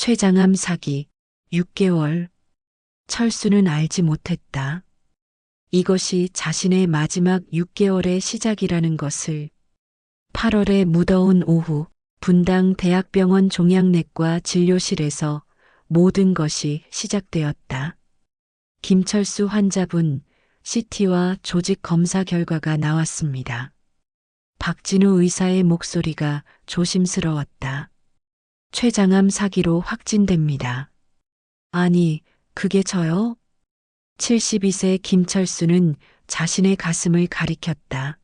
최장암 사기 6개월. 철수는 알지 못했다. 이것이 자신의 마지막 6개월의 시작이라는 것을. 8월의 무더운 오후, 분당 대학병원 종양내과 진료실에서 모든 것이 시작되었다. 김철수 환자분 CT와 조직 검사 결과가 나왔습니다. 박진우 의사의 목소리가 조심스러웠다. 최장암 사기로 확진됩니다. 아니, 그게 저요? 72세 김철수는 자신의 가슴을 가리켰다.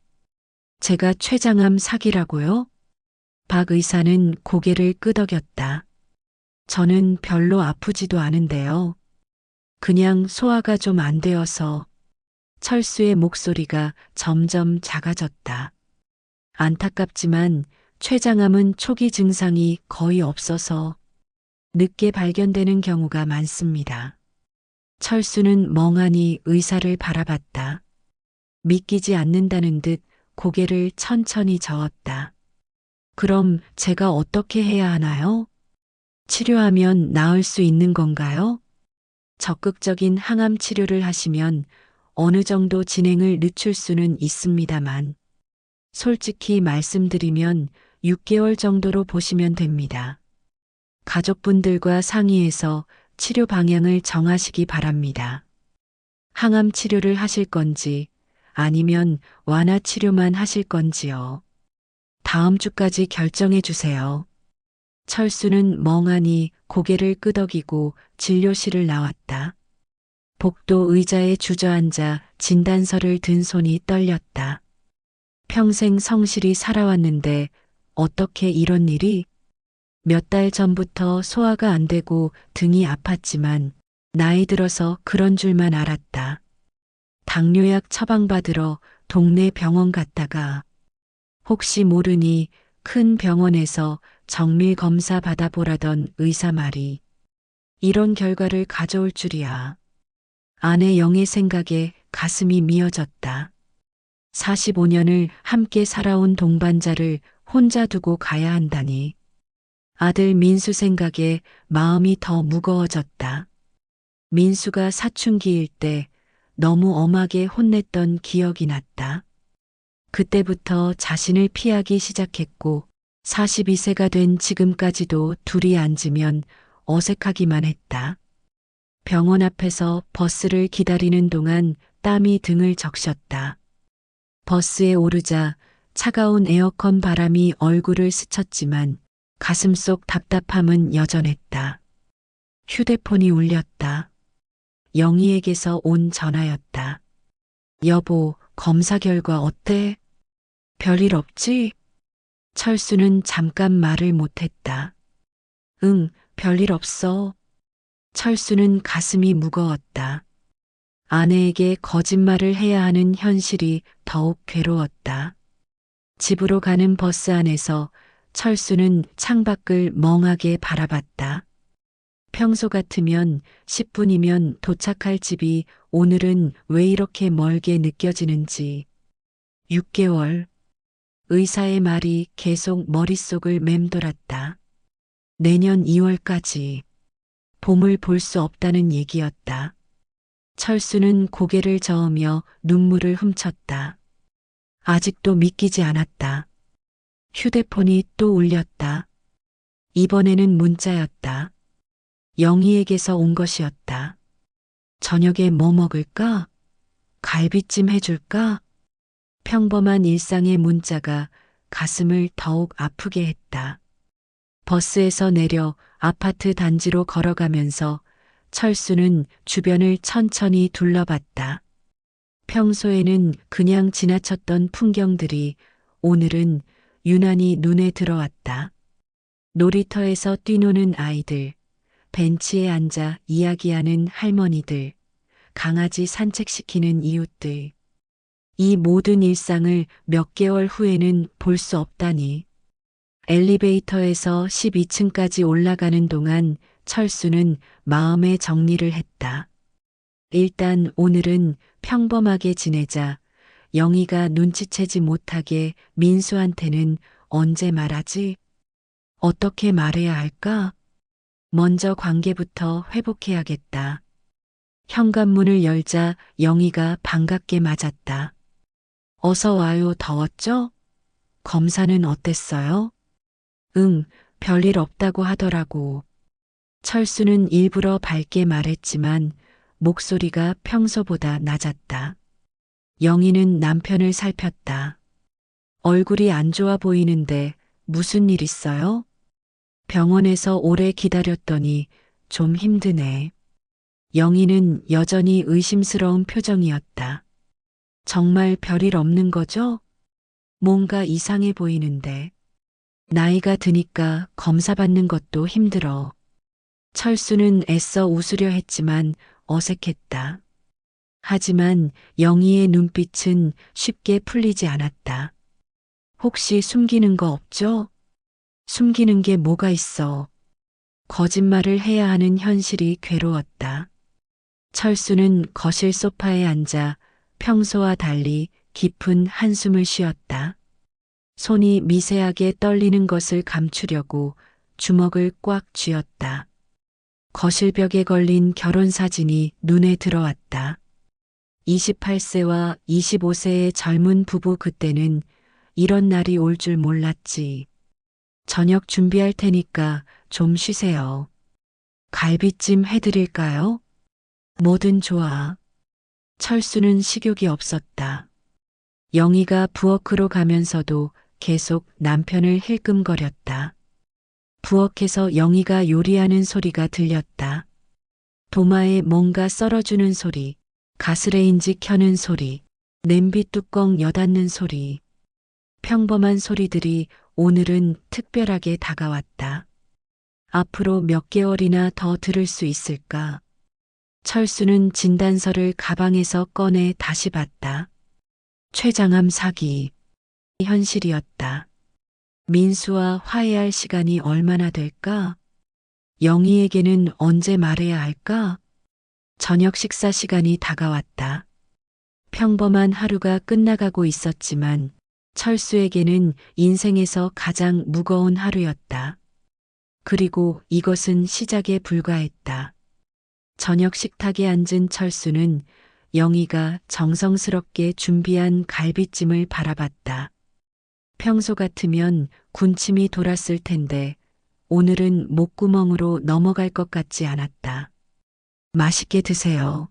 제가 최장암 사기라고요? 박 의사는 고개를 끄덕였다. 저는 별로 아프지도 않은데요. 그냥 소화가 좀 안 되어서. 철수의 목소리가 점점 작아졌다. 안타깝지만 췌장암은 초기 증상이 거의 없어서 늦게 발견되는 경우가 많습니다. 철수는 멍하니 의사를 바라봤다. 믿기지 않는다는 듯 고개를 천천히 저었다. 그럼 제가 어떻게 해야 하나요? 치료하면 나을 수 있는 건가요? 적극적인 항암 치료를 하시면 어느 정도 진행을 늦출 수는 있습니다만, 솔직히 말씀드리면 6개월 정도로 보시면 됩니다. 가족분들과 상의해서 치료 방향을 정하시기 바랍니다. 항암 치료를 하실 건지 아니면 완화 치료만 하실 건지요. 다음 주까지 결정해 주세요. 철수는 멍하니 고개를 끄덕이고 진료실을 나왔다. 복도 의자에 주저앉아 진단서를 든 손이 떨렸다. 평생 성실히 살아왔는데 어떻게 이런 일이? 몇 달 전부터 소화가 안 되고 등이 아팠지만 나이 들어서 그런 줄만 알았다. 당뇨약 처방받으러 동네 병원 갔다가 혹시 모르니 큰 병원에서 정밀 검사 받아보라던 의사 말이 이런 결과를 가져올 줄이야. 아내 영의 생각에 가슴이 미어졌다. 45년을 함께 살아온 동반자를 혼자 두고 가야 한다니. 아들 민수 생각에 마음이 더 무거워졌다. 민수가 사춘기일 때 너무 엄하게 혼냈던 기억이 났다. 그때부터 자신을 피하기 시작했고 42세가 된 지금까지도 둘이 앉으면 어색하기만 했다. 병원 앞에서 버스를 기다리는 동안 땀이 등을 적셨다. 버스에 오르자 차가운 에어컨 바람이 얼굴을 스쳤지만 가슴속 답답함은 여전했다. 휴대폰이 울렸다. 영희에게서 온 전화였다. 여보, 검사 결과 어때? 별일 없지? 철수는 잠깐 말을 못했다. 응, 별일 없어. 철수는 가슴이 무거웠다. 아내에게 거짓말을 해야 하는 현실이 더욱 괴로웠다. 집으로 가는 버스 안에서 철수는 창밖을 멍하게 바라봤다. 평소 같으면 10분이면 도착할 집이 오늘은 왜 이렇게 멀게 느껴지는지. 6개월. 의사의 말이 계속 머릿속을 맴돌았다. 내년 2월까지 봄을 볼 수 없다는 얘기였다. 철수는 고개를 저으며 눈물을 훔쳤다. 아직도 믿기지 않았다. 휴대폰이 또 울렸다. 이번에는 문자였다. 영희에게서 온 것이었다. 저녁에 뭐 먹을까? 갈비찜 해줄까? 평범한 일상의 문자가 가슴을 더욱 아프게 했다. 버스에서 내려 아파트 단지로 걸어가면서 철수는 주변을 천천히 둘러봤다. 평소에는 그냥 지나쳤던 풍경들이 오늘은 유난히 눈에 들어왔다. 놀이터에서 뛰노는 아이들, 벤치에 앉아 이야기하는 할머니들, 강아지 산책시키는 이웃들. 이 모든 일상을 몇 개월 후에는 볼 수 없다니. 엘리베이터에서 12층까지 올라가는 동안 철수는 마음의 정리를 했다. 일단 오늘은 평범하게 지내자. 영희가 눈치채지 못하게 민수한테는 언제 말하지? 어떻게 말해야 할까? 먼저 관계부터 회복해야겠다. 현관문을 열자 영희가 반갑게 맞았다. 어서 와요. 더웠죠? 검사는 어땠어요? 응, 별일 없다고 하더라고. 철수는 일부러 밝게 말했지만 목소리가 평소보다 낮았다. 영희는 남편을 살폈다. 얼굴이 안 좋아 보이는데 무슨 일 있어요? 병원에서 오래 기다렸더니 좀 힘드네. 영희는 여전히 의심스러운 표정이었다. 정말 별일 없는 거죠? 뭔가 이상해 보이는데. 나이가 드니까 검사 받는 것도 힘들어. 철수는 애써 웃으려 했지만 어색했다. 하지만 영희의 눈빛은 쉽게 풀리지 않았다. 혹시 숨기는 거 없죠? 숨기는 게 뭐가 있어? 거짓말을 해야 하는 현실이 괴로웠다. 철수는 거실 소파에 앉아 평소와 달리 깊은 한숨을 쉬었다. 손이 미세하게 떨리는 것을 감추려고 주먹을 꽉 쥐었다. 거실벽에 걸린 결혼사진이 눈에 들어왔다. 28세와 25세의 젊은 부부. 그때는 이런 날이 올 줄 몰랐지. 저녁 준비할 테니까 좀 쉬세요. 갈비찜 해드릴까요? 뭐든 좋아. 철수는 식욕이 없었다. 영희가 부엌으로 가면서도 계속 남편을 힐끔거렸다. 부엌에서 영희가 요리하는 소리가 들렸다. 도마에 뭔가 썰어주는 소리, 가스레인지 켜는 소리, 냄비 뚜껑 여닫는 소리. 평범한 소리들이 오늘은 특별하게 다가왔다. 앞으로 몇 개월이나 더 들을 수 있을까? 철수는 진단서를 가방에서 꺼내 다시 봤다. 췌장암 사기. 현실이었다. 민수와 화해할 시간이 얼마나 될까? 영희에게는 언제 말해야 할까? 저녁 식사 시간이 다가왔다. 평범한 하루가 끝나가고 있었지만 철수에게는 인생에서 가장 무거운 하루였다. 그리고 이것은 시작에 불과했다. 저녁 식탁에 앉은 철수는 영희가 정성스럽게 준비한 갈비찜을 바라봤다. 평소 같으면 군침이 돌았을 텐데 오늘은 목구멍으로 넘어갈 것 같지 않았다. 맛있게 드세요.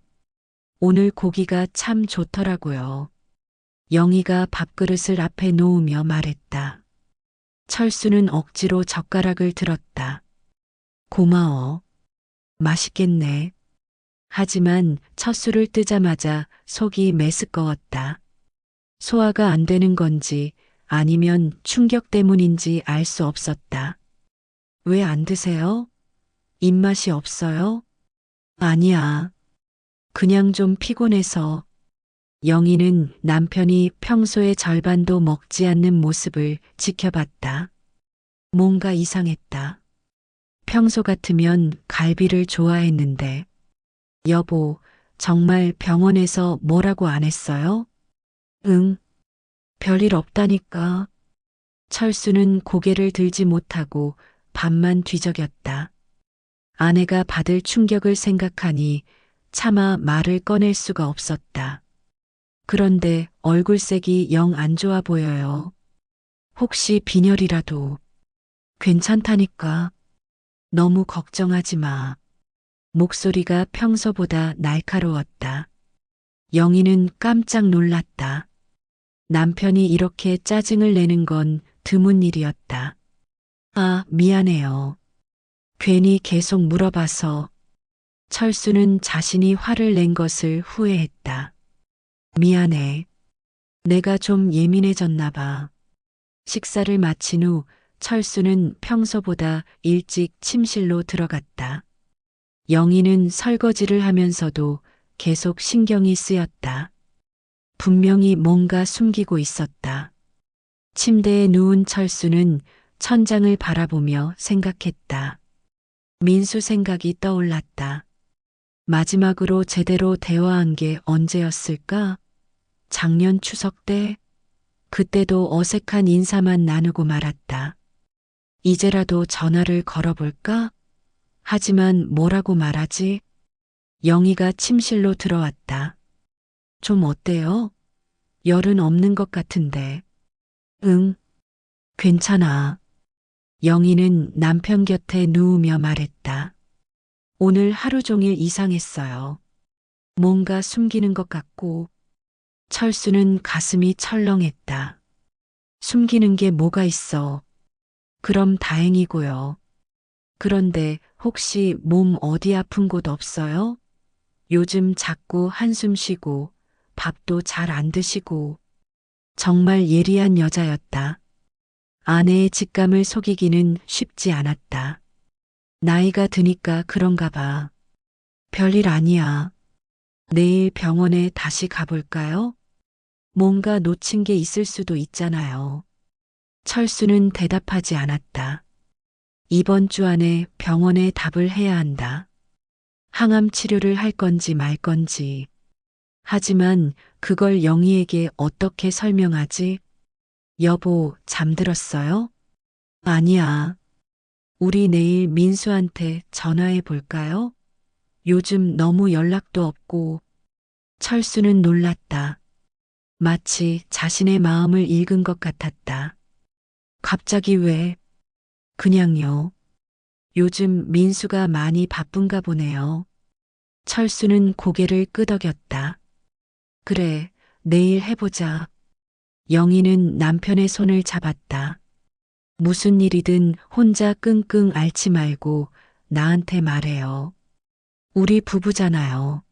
오늘 고기가 참 좋더라고요. 영희가 밥그릇을 앞에 놓으며 말했다. 철수는 억지로 젓가락을 들었다. 고마워. 맛있겠네. 하지만 첫 술을 뜨자마자 속이 메스꺼웠다. 소화가 안 되는 건지 아니면 충격 때문인지 알 수 없었다. 왜 안 드세요? 입맛이 없어요? 아니야. 그냥 좀 피곤해서. 영희는 남편이 평소의 절반도 먹지 않는 모습을 지켜봤다. 뭔가 이상했다. 평소 같으면 갈비를 좋아했는데. 여보, 정말 병원에서 뭐라고 안 했어요? 응. 별일 없다니까. 철수는 고개를 들지 못하고 밥만 뒤적였다. 아내가 받을 충격을 생각하니 차마 말을 꺼낼 수가 없었다. 그런데 얼굴색이 영 안 좋아 보여요. 혹시 빈혈이라도. 괜찮다니까. 너무 걱정하지 마. 목소리가 평소보다 날카로웠다. 영희는 깜짝 놀랐다. 남편이 이렇게 짜증을 내는 건 드문 일이었다. 아, 미안해요. 괜히 계속 물어봐서. 철수는 자신이 화를 낸 것을 후회했다. 미안해. 내가 좀 예민해졌나 봐. 식사를 마친 후 철수는 평소보다 일찍 침실로 들어갔다. 영희는 설거지를 하면서도 계속 신경이 쓰였다. 분명히 뭔가 숨기고 있었다. 침대에 누운 철수는 천장을 바라보며 생각했다. 민수 생각이 떠올랐다. 마지막으로 제대로 대화한 게 언제였을까? 작년 추석 때? 그때도 어색한 인사만 나누고 말았다. 이제라도 전화를 걸어볼까? 하지만 뭐라고 말하지? 영희가 침실로 들어왔다. 좀 어때요? 열은 없는 것 같은데. 응, 괜찮아. 영희는 남편 곁에 누우며 말했다. 오늘 하루 종일 이상했어요. 뭔가 숨기는 것 같고. 철수는 가슴이 철렁했다. 숨기는 게 뭐가 있어? 그럼 다행이고요. 그런데 혹시 몸 어디 아픈 곳 없어요? 요즘 자꾸 한숨 쉬고 밥도 잘 안 드시고 정말 예리한 여자였다. 아내의 직감을 속이기는 쉽지 않았다. 나이가 드니까 그런가 봐. 별일 아니야. 내일 병원에 다시 가볼까요? 뭔가 놓친 게 있을 수도 있잖아요. 철수는 대답하지 않았다. 이번 주 안에 병원에 답을 해야 한다. 항암 치료를 할 건지 말 건지. 하지만 그걸 영희에게 어떻게 설명하지? 여보, 잠들었어요? 아니야. 우리 내일 민수한테 전화해 볼까요? 요즘 너무 연락도 없고. 철수는 놀랐다. 마치 자신의 마음을 읽은 것 같았다. 갑자기 왜? 그냥요. 요즘 민수가 많이 바쁜가 보네요. 철수는 고개를 끄덕였다. 그래, 내일 해보자. 영희는 남편의 손을 잡았다. 무슨 일이든 혼자 끙끙 앓지 말고 나한테 말해요. 우리 부부잖아요.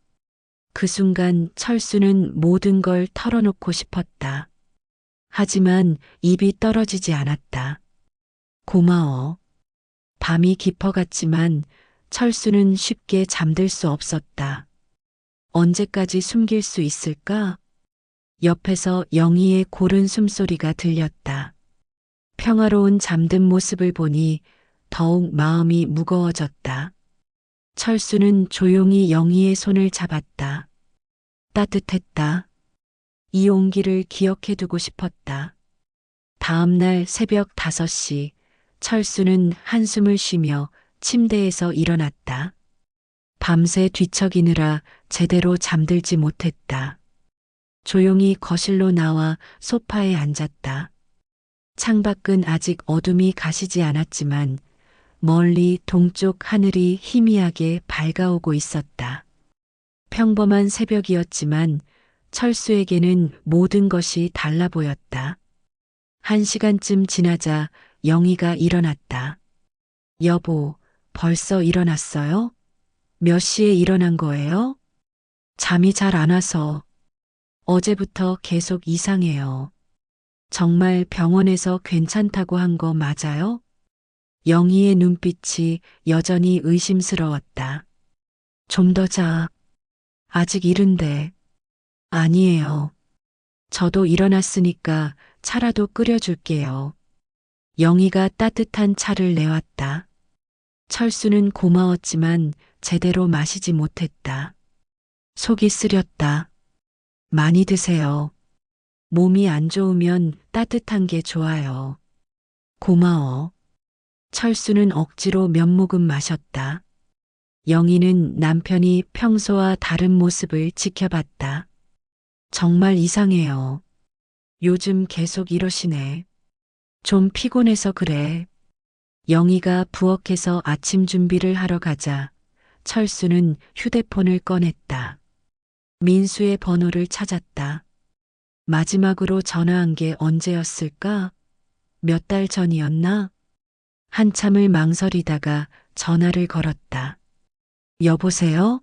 그 순간 철수는 모든 걸 털어놓고 싶었다. 하지만 입이 떨어지지 않았다. 고마워. 밤이 깊어갔지만 철수는 쉽게 잠들 수 없었다. 언제까지 숨길 수 있을까? 옆에서 영희의 고른 숨소리가 들렸다. 평화로운 잠든 모습을 보니 더욱 마음이 무거워졌다. 철수는 조용히 영희의 손을 잡았다. 따뜻했다. 이 온기를 기억해두고 싶었다. 다음 날 새벽 5시, 철수는 한숨을 쉬며 침대에서 일어났다. 밤새 뒤척이느라 제대로 잠들지 못했다. 조용히 거실로 나와 소파에 앉았다. 창밖은 아직 어둠이 가시지 않았지만 멀리 동쪽 하늘이 희미하게 밝아오고 있었다. 평범한 새벽이었지만 철수에게는 모든 것이 달라 보였다. 1시간쯤 지나자 영희가 일어났다. 여보, 벌써 일어났어요? 몇 시에 일어난 거예요? 잠이 잘 안 와서. 어제부터 계속 이상해요. 정말 병원에서 괜찮다고 한 거 맞아요? 영희의 눈빛이 여전히 의심스러웠다. 좀 더 자. 아직 이른데. 아니에요. 저도 일어났으니까 차라도 끓여줄게요. 영희가 따뜻한 차를 내왔다. 철수는 고마웠지만 제대로 마시지 못했다. 속이 쓰렸다. 많이 드세요. 몸이 안 좋으면 따뜻한 게 좋아요. 고마워. 철수는 억지로 몇 모금 마셨다. 영희는 남편이 평소와 다른 모습을 지켜봤다. 정말 이상해요. 요즘 계속 이러시네. 좀 피곤해서 그래. 영희가 부엌에서 아침 준비를 하러 가자 철수는 휴대폰을 꺼냈다. 민수의 번호를 찾았다. 마지막으로 전화한 게 언제였을까? 몇 달 전이었나? 한참을 망설이다가 전화를 걸었다. 여보세요?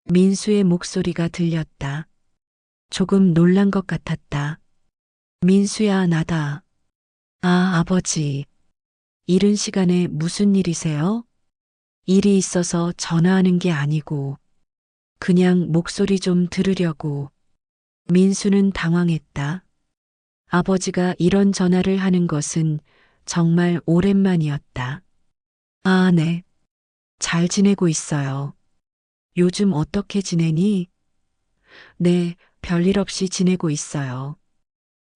민수의 목소리가 들렸다. 조금 놀란 것 같았다. 민수야, 나다. 아, 아버지. 이른 시간에 무슨 일이세요? 일이 있어서 전화하는 게 아니고, 그냥 목소리 좀 들으려고. 민수는 당황했다. 아버지가 이런 전화를 하는 것은 정말 오랜만이었다. 아, 네. 잘 지내고 있어요. 요즘 어떻게 지내니? 네, 별일 없이 지내고 있어요.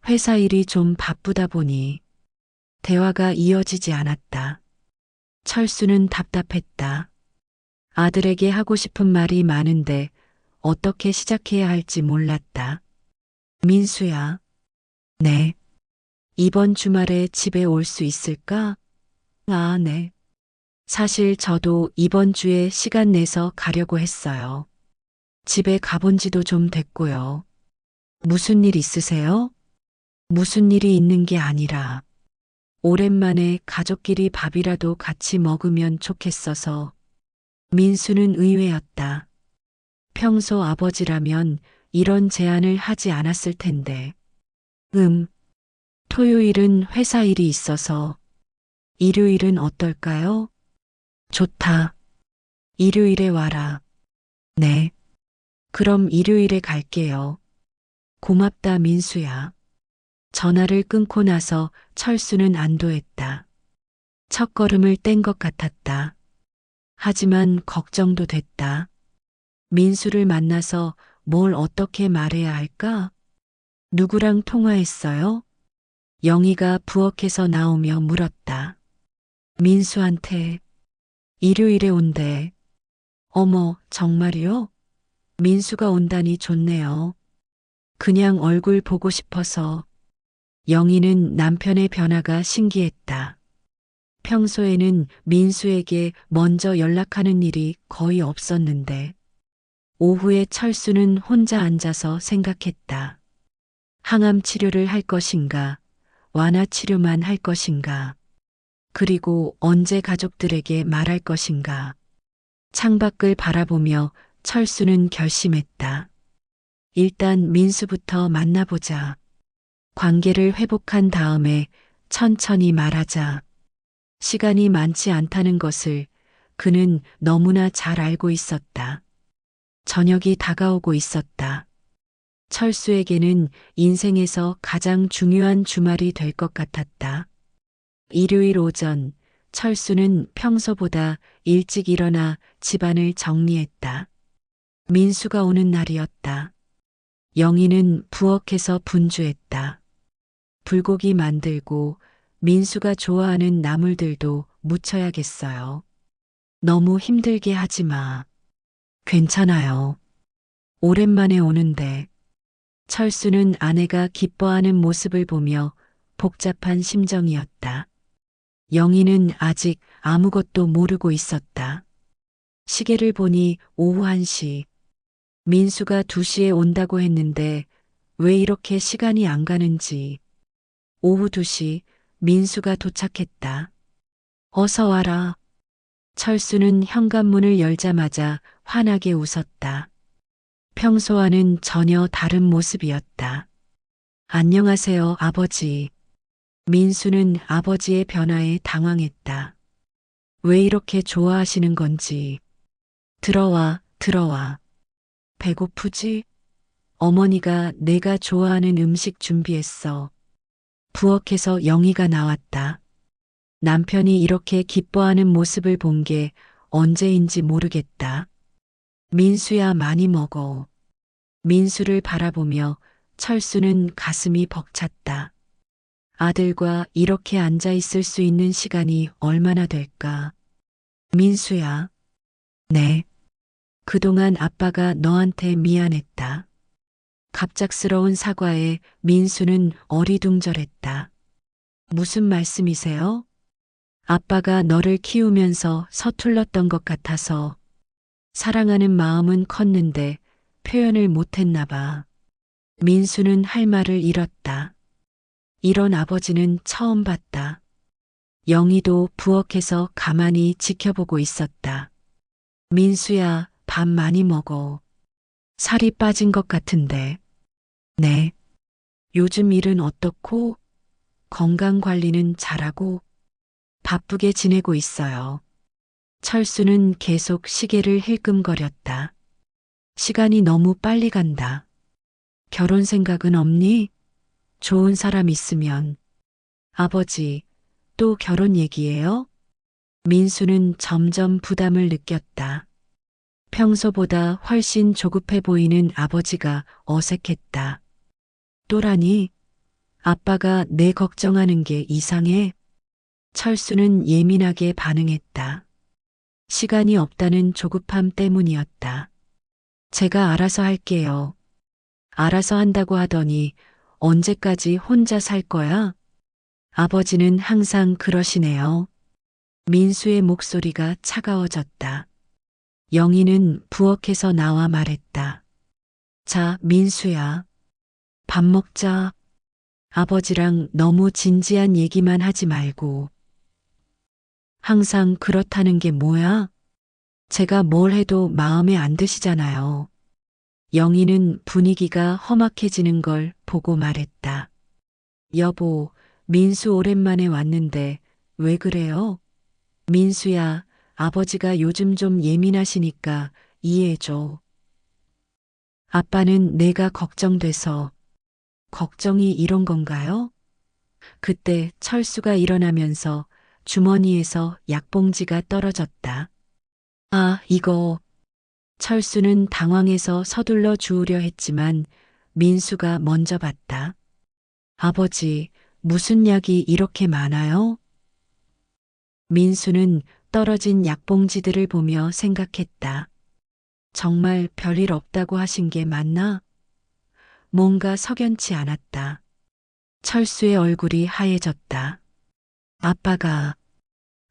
회사 일이 좀 바쁘다 보니 대화가 이어지지 않았다. 철수는 답답했다. 아들에게 하고 싶은 말이 많은데 어떻게 시작해야 할지 몰랐다. 민수야. 네. 이번 주말에 집에 올 수 있을까? 아, 네. 사실 저도 이번 주에 시간 내서 가려고 했어요. 집에 가본 지도 좀 됐고요. 무슨 일 있으세요? 무슨 일이 있는 게 아니라 오랜만에 가족끼리 밥이라도 같이 먹으면 좋겠어서. 민수는 의외였다. 평소 아버지라면 이런 제안을 하지 않았을 텐데. 토요일은 회사 일이 있어서. 일요일은 어떨까요? 좋다. 일요일에 와라. 네. 그럼 일요일에 갈게요. 고맙다, 민수야. 전화를 끊고 나서 철수는 안도했다. 첫걸음을 뗀 것 같았다. 하지만 걱정도 됐다. 민수를 만나서 뭘 어떻게 말해야 할까? 누구랑 통화했어요? 영희가 부엌에서 나오며 물었다. 민수한테. 일요일에 온대. 어머, 정말이요? 민수가 온다니 좋네요. 그냥 얼굴 보고 싶어서. 영희는 남편의 변화가 신기했다. 평소에는 민수에게 먼저 연락하는 일이 거의 없었는데 오후에 철수는 혼자 앉아서 생각했다. 항암 치료를 할 것인가, 완화 치료만 할 것인가, 그리고 언제 가족들에게 말할 것인가. 창밖을 바라보며 철수는 결심했다. 일단 민수부터 만나보자. 관계를 회복한 다음에 천천히 말하자. 시간이 많지 않다는 것을 그는 너무나 잘 알고 있었다. 저녁이 다가오고 있었다. 철수에게는 인생에서 가장 중요한 주말이 될 것 같았다. 일요일 오전, 철수는 평소보다 일찍 일어나 집안을 정리했다. 민수가 오는 날이었다. 영희는 부엌에서 분주했다. 불고기 만들고 민수가 좋아하는 나물들도 무쳐야겠어요. 너무 힘들게 하지 마. 괜찮아요. 오랜만에 오는데. 철수는 아내가 기뻐하는 모습을 보며 복잡한 심정이었다. 영희는 아직 아무것도 모르고 있었다. 시계를 보니 오후 1시. 민수가 2시에 온다고 했는데 왜 이렇게 시간이 안 가는지. 오후 2시 민수가 도착했다. 어서 와라. 철수는 현관문을 열자마자 환하게 웃었다. 평소와는 전혀 다른 모습이었다. 안녕하세요, 아버지. 민수는 아버지의 변화에 당황했다. 왜 이렇게 좋아하시는 건지. 들어와, 들어와. 배고프지? 어머니가 내가 좋아하는 음식 준비했어. 부엌에서 영희가 나왔다. 남편이 이렇게 기뻐하는 모습을 본 게 언제인지 모르겠다. 민수야, 많이 먹어. 민수를 바라보며 철수는 가슴이 벅찼다. 아들과 이렇게 앉아 있을 수 있는 시간이 얼마나 될까? 민수야. 네. 그동안 아빠가 너한테 미안했다. 갑작스러운 사과에 민수는 어리둥절했다. 무슨 말씀이세요? 아빠가 너를 키우면서 서툴렀던 것 같아서. 사랑하는 마음은 컸는데 표현을 못했나 봐. 민수는 할 말을 잃었다. 이런 아버지는 처음 봤다. 영희도 부엌에서 가만히 지켜보고 있었다. 민수야, 밥 많이 먹어. 살이 빠진 것 같은데. 네. 요즘 일은 어떻고? 건강 관리는 잘하고? 바쁘게 지내고 있어요. 철수는 계속 시계를 힐끔거렸다. 시간이 너무 빨리 간다. 결혼 생각은 없니? 좋은 사람 있으면. 아버지, 또 결혼 얘기예요? 민수는 점점 부담을 느꼈다. 평소보다 훨씬 조급해 보이는 아버지가 어색했다. 또라니, 아빠가 내 걱정하는 게 이상해? 철수는 예민하게 반응했다. 시간이 없다는 조급함 때문이었다. 제가 알아서 할게요. 알아서 한다고 하더니 언제까지 혼자 살 거야? 아버지는 항상 그러시네요. 민수의 목소리가 차가워졌다. 영희는 부엌에서 나와 말했다. 자, 민수야. 밥 먹자. 아버지랑 너무 진지한 얘기만 하지 말고. 항상 그렇다는 게 뭐야? 제가 뭘 해도 마음에 안 드시잖아요. 영희는 분위기가 험악해지는 걸 보고 말했다. 여보, 민수 오랜만에 왔는데 왜 그래요? 민수야, 아버지가 요즘 좀 예민하시니까 이해해줘. 아빠는 내가 걱정돼서. 걱정이 이런 건가요? 그때 철수가 일어나면서 주머니에서 약봉지가 떨어졌다. 아, 이거. 철수는 당황해서 서둘러 주우려 했지만 민수가 먼저 봤다. 아버지, 무슨 약이 이렇게 많아요? 민수는 떨어진 약봉지들을 보며 생각했다. 정말 별일 없다고 하신 게 맞나? 뭔가 석연치 않았다. 철수의 얼굴이 하얘졌다.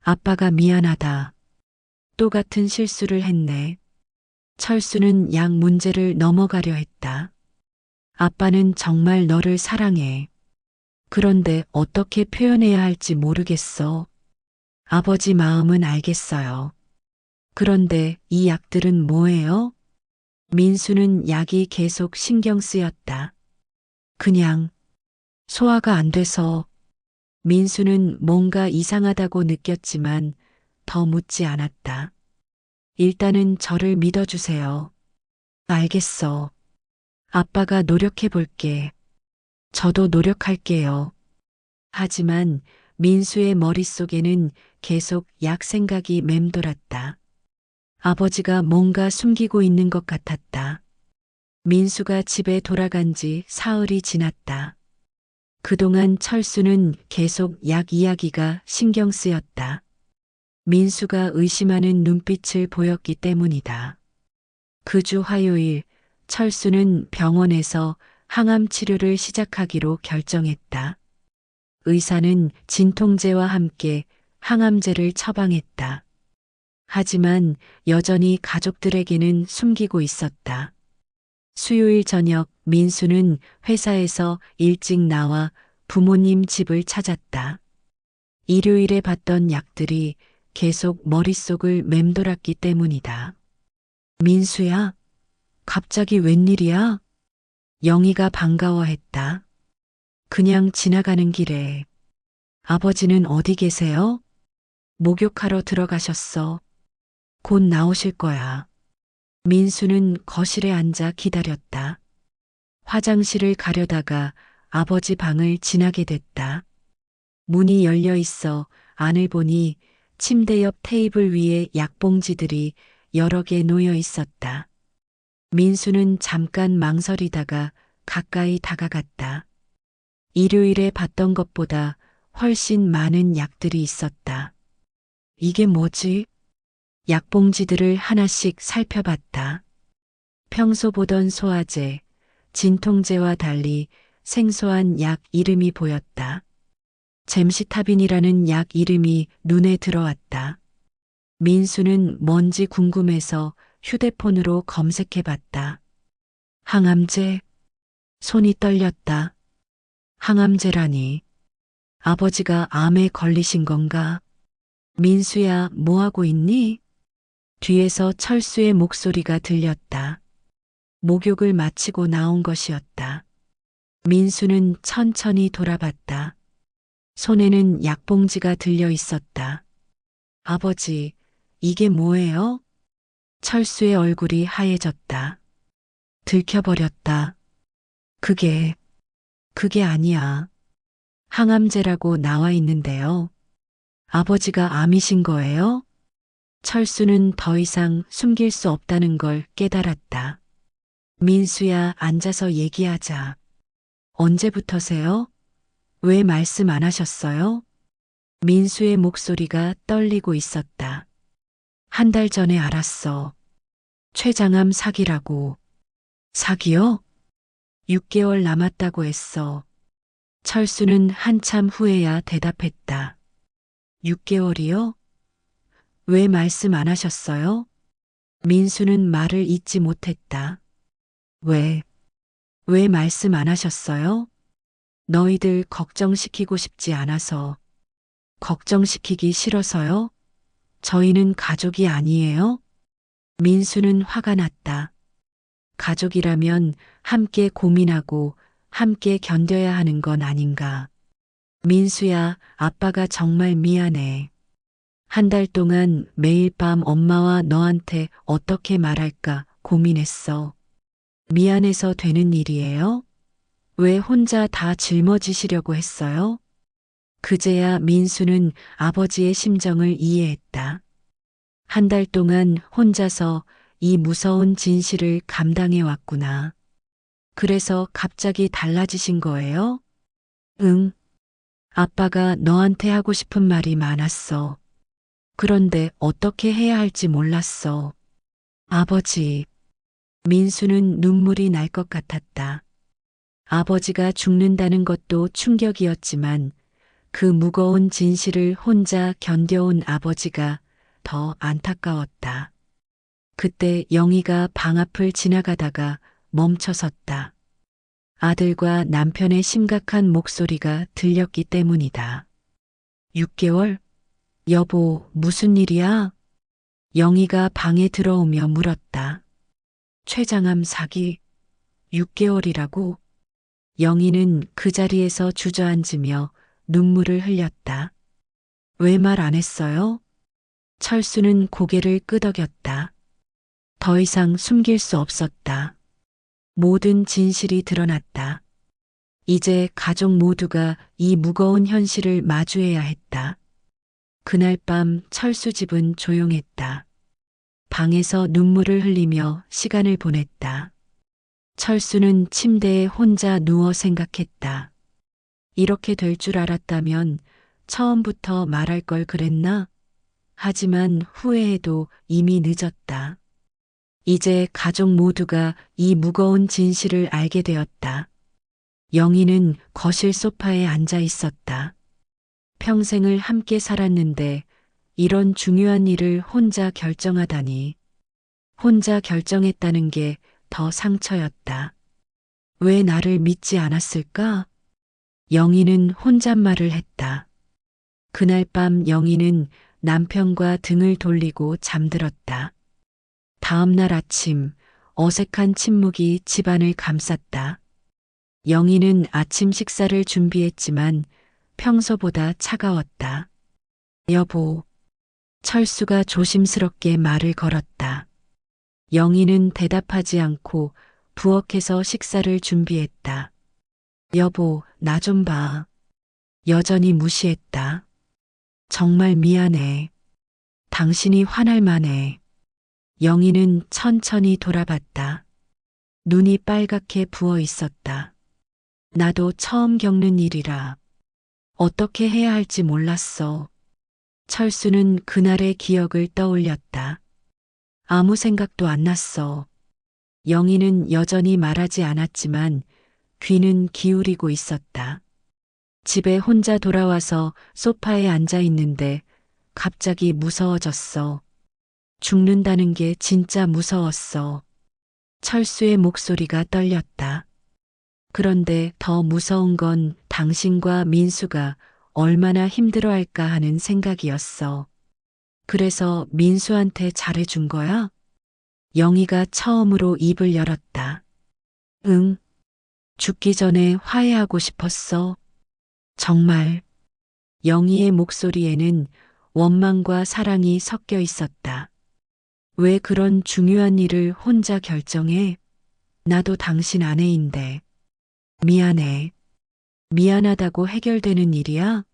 아빠가 미안하다. 또 같은 실수를 했네. 철수는 약 문제를 넘어가려 했다. 아빠는 정말 너를 사랑해. 그런데 어떻게 표현해야 할지 모르겠어. 아버지 마음은 알겠어요. 그런데 이 약들은 뭐예요? 민수는 약이 계속 신경 쓰였다. 그냥 소화가 안 돼서. 민수는 뭔가 이상하다고 느꼈지만 더 묻지 않았다. 일단은 저를 믿어주세요. 알겠어. 아빠가 노력해 볼게. 저도 노력할게요. 하지만 민수의 머릿속에는 계속 약 생각이 맴돌았다. 아버지가 뭔가 숨기고 있는 것 같았다. 민수가 집에 돌아간 지 사흘이 지났다. 그동안 철수는 계속 약 이야기가 신경 쓰였다. 민수가 의심하는 눈빛을 보였기 때문이다. 그 주 화요일, 철수는 병원에서 항암 치료를 시작하기로 결정했다. 의사는 진통제와 함께 항암제를 처방했다. 하지만 여전히 가족들에게는 숨기고 있었다. 수요일 저녁 민수는 회사에서 일찍 나와 부모님 집을 찾았다. 일요일에 봤던 약들이 계속 머릿속을 맴돌았기 때문이다. 민수야, 갑자기 웬일이야? 영희가 반가워했다. 그냥 지나가는 길에. 아버지는 어디 계세요? 목욕하러 들어가셨어. 곧 나오실 거야. 민수는 거실에 앉아 기다렸다. 화장실을 가려다가 아버지 방을 지나게 됐다. 문이 열려 있어 안을 보니 침대 옆 테이블 위에 약봉지들이 여러 개 놓여 있었다. 민수는 잠깐 망설이다가 가까이 다가갔다. 일요일에 봤던 것보다 훨씬 많은 약들이 있었다. 이게 뭐지? 약봉지들을 하나씩 살펴봤다. 평소 보던 소화제, 진통제와 달리 생소한 약 이름이 보였다. 잼시타빈이라는 약 이름이 눈에 들어왔다. 민수는 뭔지 궁금해서 휴대폰으로 검색해 봤다. 항암제? 손이 떨렸다. 항암제라니. 아버지가 암에 걸리신 건가? 민수야, 뭐하고 있니? 뒤에서 철수의 목소리가 들렸다. 목욕을 마치고 나온 것이었다. 민수는 천천히 돌아봤다. 손에는 약봉지가 들려 있었다. 아버지, 이게 뭐예요? 철수의 얼굴이 하얘졌다. 들켜버렸다. 그게 아니야. 항암제라고 나와 있는데요. 아버지가 암이신 거예요? 철수는 더 이상 숨길 수 없다는 걸 깨달았다. 민수야, 앉아서 얘기하자. 언제부터세요? 왜 말씀 안 하셨어요? 민수의 목소리가 떨리고 있었다. 한 달 전에 알았어. 최장암 사기라고. 사기요? 6개월 남았다고 했어. 철수는 한참 후에야 대답했다. 6개월이요? 왜 말씀 안 하셨어요? 민수는 말을 잇지 못했다. 왜 말씀 안 하셨어요? 너희들 걱정시키고 싶지 않아서. 걱정시키기 싫어서요? 저희는 가족이 아니에요? 민수는 화가 났다. 가족이라면 함께 고민하고 함께 견뎌야 하는 건 아닌가. 민수야, 아빠가 정말 미안해. 한 달 동안 매일 밤 엄마와 너한테 어떻게 말할까 고민했어. 미안해서 되는 일이에요? 왜 혼자 다 짊어지시려고 했어요? 그제야 민수는 아버지의 심정을 이해했다. 한 달 동안 혼자서 이 무서운 진실을 감당해 왔구나. 그래서 갑자기 달라지신 거예요? 응. 아빠가 너한테 하고 싶은 말이 많았어. 그런데 어떻게 해야 할지 몰랐어. 아버지. 민수는 눈물이 날 것 같았다. 아버지가 죽는다는 것도 충격이었지만 그 무거운 진실을 혼자 견뎌온 아버지가 더 안타까웠다. 그때 영희가 방 앞을 지나가다가 멈춰섰다. 아들과 남편의 심각한 목소리가 들렸기 때문이다. 6개월? 여보, 무슨 일이야? 영희가 방에 들어오며 물었다. 최장암 사기 6개월이라고? 영희는 그 자리에서 주저앉으며 눈물을 흘렸다. 왜 말 안 했어요? 철수는 고개를 끄덕였다. 더 이상 숨길 수 없었다. 모든 진실이 드러났다. 이제 가족 모두가 이 무거운 현실을 마주해야 했다. 그날 밤 철수 집은 조용했다. 방에서 눈물을 흘리며 시간을 보냈다. 철수는 침대에 혼자 누워 생각했다. 이렇게 될 줄 알았다면 처음부터 말할 걸 그랬나? 하지만 후회해도 이미 늦었다. 이제 가족 모두가 이 무거운 진실을 알게 되었다. 영희는 거실 소파에 앉아 있었다. 평생을 함께 살았는데 이런 중요한 일을 혼자 결정하다니. 혼자 결정했다는 게 더 상처였다. 왜 나를 믿지 않았을까? 영희는 혼잣말을 했다. 그날 밤 영희는 남편과 등을 돌리고 잠들었다. 다음 날 아침 어색한 침묵이 집안을 감쌌다. 영희는 아침 식사를 준비했지만 평소보다 차가웠다. 여보, 철수가 조심스럽게 말을 걸었다. 영희는 대답하지 않고 부엌에서 식사를 준비했다. 여보, 나 좀 봐. 여전히 무시했다. 정말 미안해. 당신이 화날 만해. 영희는 천천히 돌아봤다. 눈이 빨갛게 부어 있었다. 나도 처음 겪는 일이라 어떻게 해야 할지 몰랐어. 철수는 그날의 기억을 떠올렸다. 아무 생각도 안 났어. 영희는 여전히 말하지 않았지만 귀는 기울이고 있었다. 집에 혼자 돌아와서 소파에 앉아 있는데 갑자기 무서워졌어. 죽는다는 게 진짜 무서웠어. 철수의 목소리가 떨렸다. 그런데 더 무서운 건 당신과 민수가 얼마나 힘들어할까 하는 생각이었어. 그래서 민수한테 잘해준 거야? 영희가 처음으로 입을 열었다. 응, 죽기 전에 화해하고 싶었어. 정말. 영희의 목소리에는 원망과 사랑이 섞여 있었다. 왜 그런 중요한 일을 혼자 결정해? 나도 당신 아내인데. 미안해. 미안하다고 해결되는 일이야?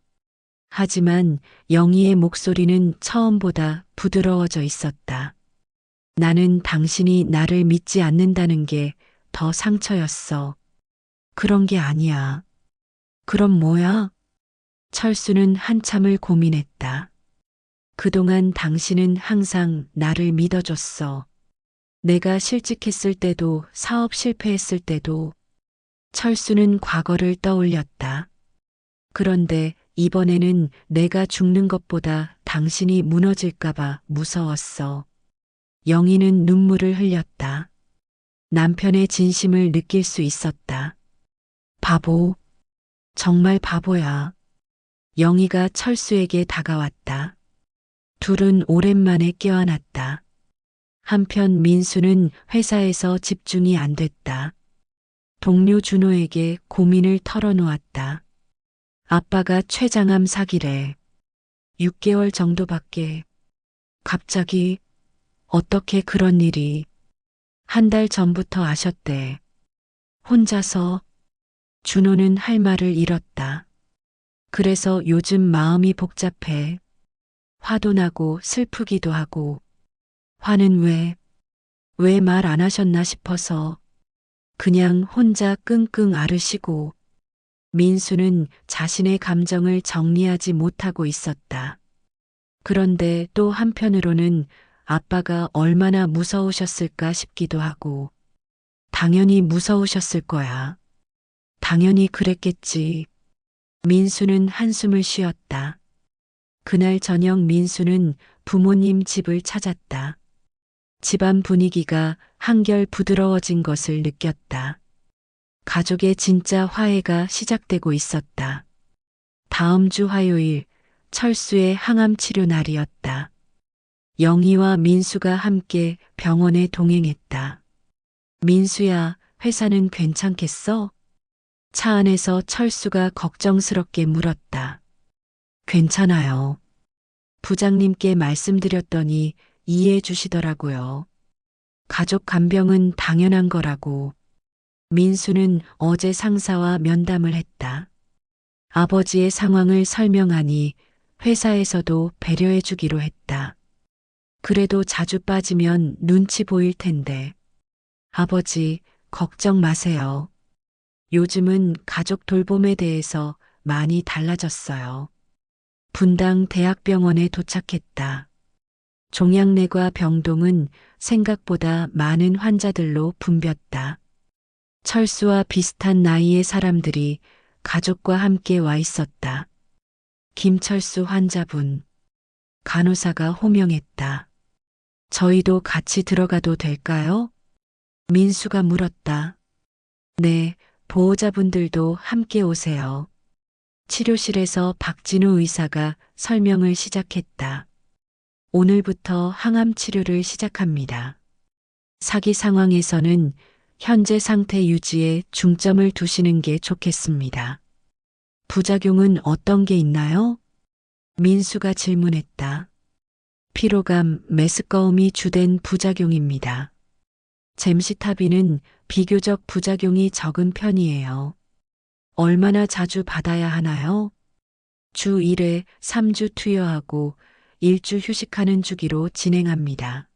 하지만 영희의 목소리는 처음보다 부드러워져 있었다. 나는 당신이 나를 믿지 않는다는 게 더 상처였어. 그런 게 아니야. 그럼 뭐야? 철수는 한참을 고민했다. 그동안 당신은 항상 나를 믿어줬어. 내가 실직했을 때도 사업 실패했을 때도. 철수는 과거를 떠올렸다. 그런데 이번에는 내가 죽는 것보다 당신이 무너질까봐 무서웠어. 영희는 눈물을 흘렸다. 남편의 진심을 느낄 수 있었다. 바보. 정말 바보야. 영희가 철수에게 다가왔다. 둘은 오랜만에 껴안았다. 한편 민수는 회사에서 집중이 안 됐다. 동료 준호에게 고민을 털어놓았다. 아빠가 췌장암 사기래. 6개월 정도밖에. 갑자기 어떻게 그런 일이. 한 달 전부터 아셨대. 혼자서. 준호는 할 말을 잃었다. 그래서 요즘 마음이 복잡해. 화도 나고 슬프기도 하고. 화는 왜 말 안 하셨나 싶어서. 그냥 혼자 끙끙 앓으시고. 민수는 자신의 감정을 정리하지 못하고 있었다. 그런데 또 한편으로는 아빠가 얼마나 무서우셨을까 싶기도 하고. 당연히 무서우셨을 거야. 당연히 그랬겠지. 민수는 한숨을 쉬었다. 그날 저녁 민수는 부모님 집을 찾았다. 집안 분위기가 한결 부드러워진 것을 느꼈다. 가족의 진짜 화해가 시작되고 있었다. 다음 주 화요일 철수의 항암 치료 날이었다. 영희와 민수가 함께 병원에 동행했다. 민수야, 회사는 괜찮겠어? 차 안에서 철수가 걱정스럽게 물었다. 괜찮아요. 부장님께 말씀드렸더니 이해해 주시더라고요. 가족 간병은 당연한 거라고. 민수는 어제 상사와 면담을 했다. 아버지의 상황을 설명하니 회사에서도 배려해 주기로 했다. 그래도 자주 빠지면 눈치 보일 텐데. 아버지, 걱정 마세요. 요즘은 가족 돌봄에 대해서 많이 달라졌어요. 분당 대학병원에 도착했다. 종양내과 병동은 생각보다 많은 환자들로 붐볐다. 철수와 비슷한 나이의 사람들이 가족과 함께 와 있었다. 김철수 환자분. 간호사가 호명했다. 저희도 같이 들어가도 될까요? 민수가 물었다. 네, 보호자분들도 함께 오세요. 치료실에서 박진우 의사가 설명을 시작했다. 오늘부터 항암 치료를 시작합니다. 사기 상황에서는 현재 상태 유지에 중점을 두시는 게 좋겠습니다. 부작용은 어떤 게 있나요? 민수가 질문했다. 피로감, 메스꺼움이 주된 부작용입니다. 잼시타빈은 비교적 부작용이 적은 편이에요. 얼마나 자주 받아야 하나요? 주 1회 3주 투여하고 1주 휴식하는 주기로 진행합니다.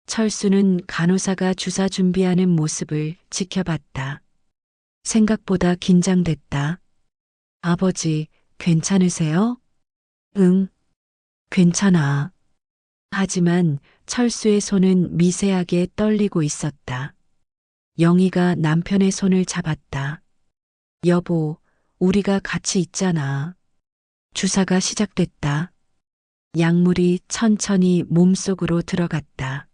철수는 간호사가 주사 준비하는 모습을 지켜봤다. 생각보다 긴장됐다. 아버지, 괜찮으세요? 응, 괜찮아. 하지만 철수의 손은 미세하게 떨리고 있었다. 영희가 남편의 손을 잡았다. 여보, 우리가 같이 있잖아. 주사가 시작됐다. 약물이 천천히 몸속으로 들어갔다.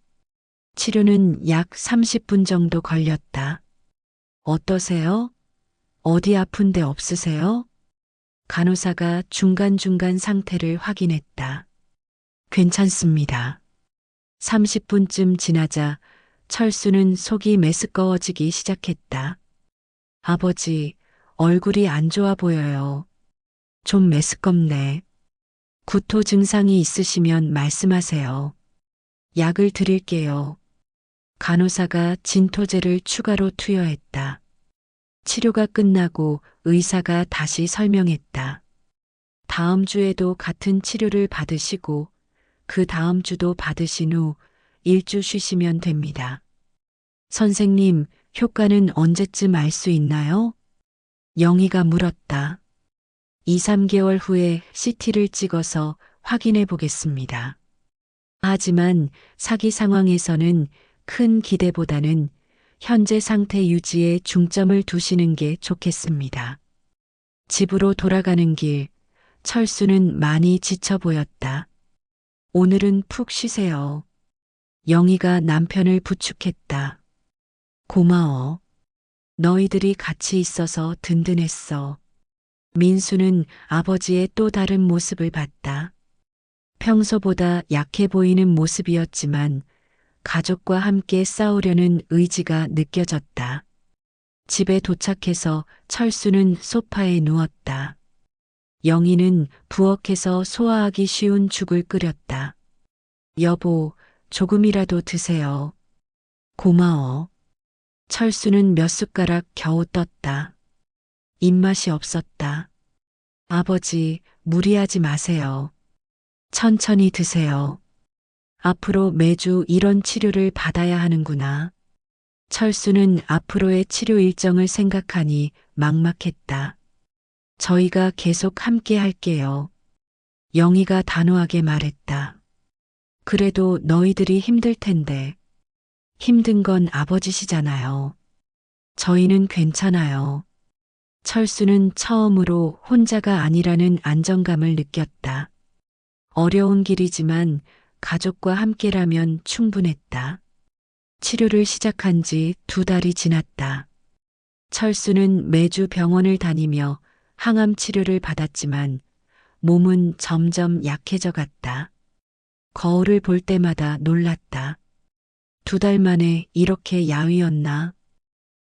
치료는 약 30분 정도 걸렸다. 어떠세요? 어디 아픈 데 없으세요? 간호사가 중간중간 상태를 확인했다. 괜찮습니다. 30분쯤 지나자 철수는 속이 메스꺼워지기 시작했다. 아버지, 얼굴이 안 좋아 보여요. 좀 메스껍네. 구토 증상이 있으시면 말씀하세요. 약을 드릴게요. 간호사가 진토제를 추가로 투여했다. 치료가 끝나고 의사가 다시 설명했다. 다음 주에도 같은 치료를 받으시고 그 다음 주도 받으신 후 1주 쉬시면 됩니다. 선생님, 효과는 언제쯤 알 수 있나요? 영희가 물었다. 2, 3개월 후에 CT를 찍어서 확인해 보겠습니다. 하지만 사기 상황에서는 큰 기대보다는 현재 상태 유지에 중점을 두시는 게 좋겠습니다. 집으로 돌아가는 길, 철수는 많이 지쳐 보였다. 오늘은 푹 쉬세요. 영희가 남편을 부축했다. 고마워. 너희들이 같이 있어서 든든했어. 민수는 아버지의 또 다른 모습을 봤다. 평소보다 약해 보이는 모습이었지만 가족과 함께 싸우려는 의지가 느껴졌다. 집에 도착해서 철수는 소파에 누웠다. 영희는 부엌에서 소화하기 쉬운 죽을 끓였다. 여보, 조금이라도 드세요. 고마워. 철수는 몇 숟가락 겨우 떴다. 입맛이 없었다. 아버지, 무리하지 마세요. 천천히 드세요. 앞으로 매주 이런 치료를 받아야 하는구나. 철수는 앞으로의 치료 일정을 생각하니 막막했다. 저희가 계속 함께 할게요. 영희가 단호하게 말했다. 그래도 너희들이 힘들 텐데. 힘든 건 아버지시잖아요. 저희는 괜찮아요. 철수는 처음으로 혼자가 아니라는 안정감을 느꼈다. 어려운 길이지만 가족과 함께라면 충분했다. 치료를 시작한 지 2달이 지났다. 철수는 매주 병원을 다니며 항암 치료를 받았지만 몸은 점점 약해져 갔다. 거울을 볼 때마다 놀랐다. 2달 만에 이렇게 야위었나?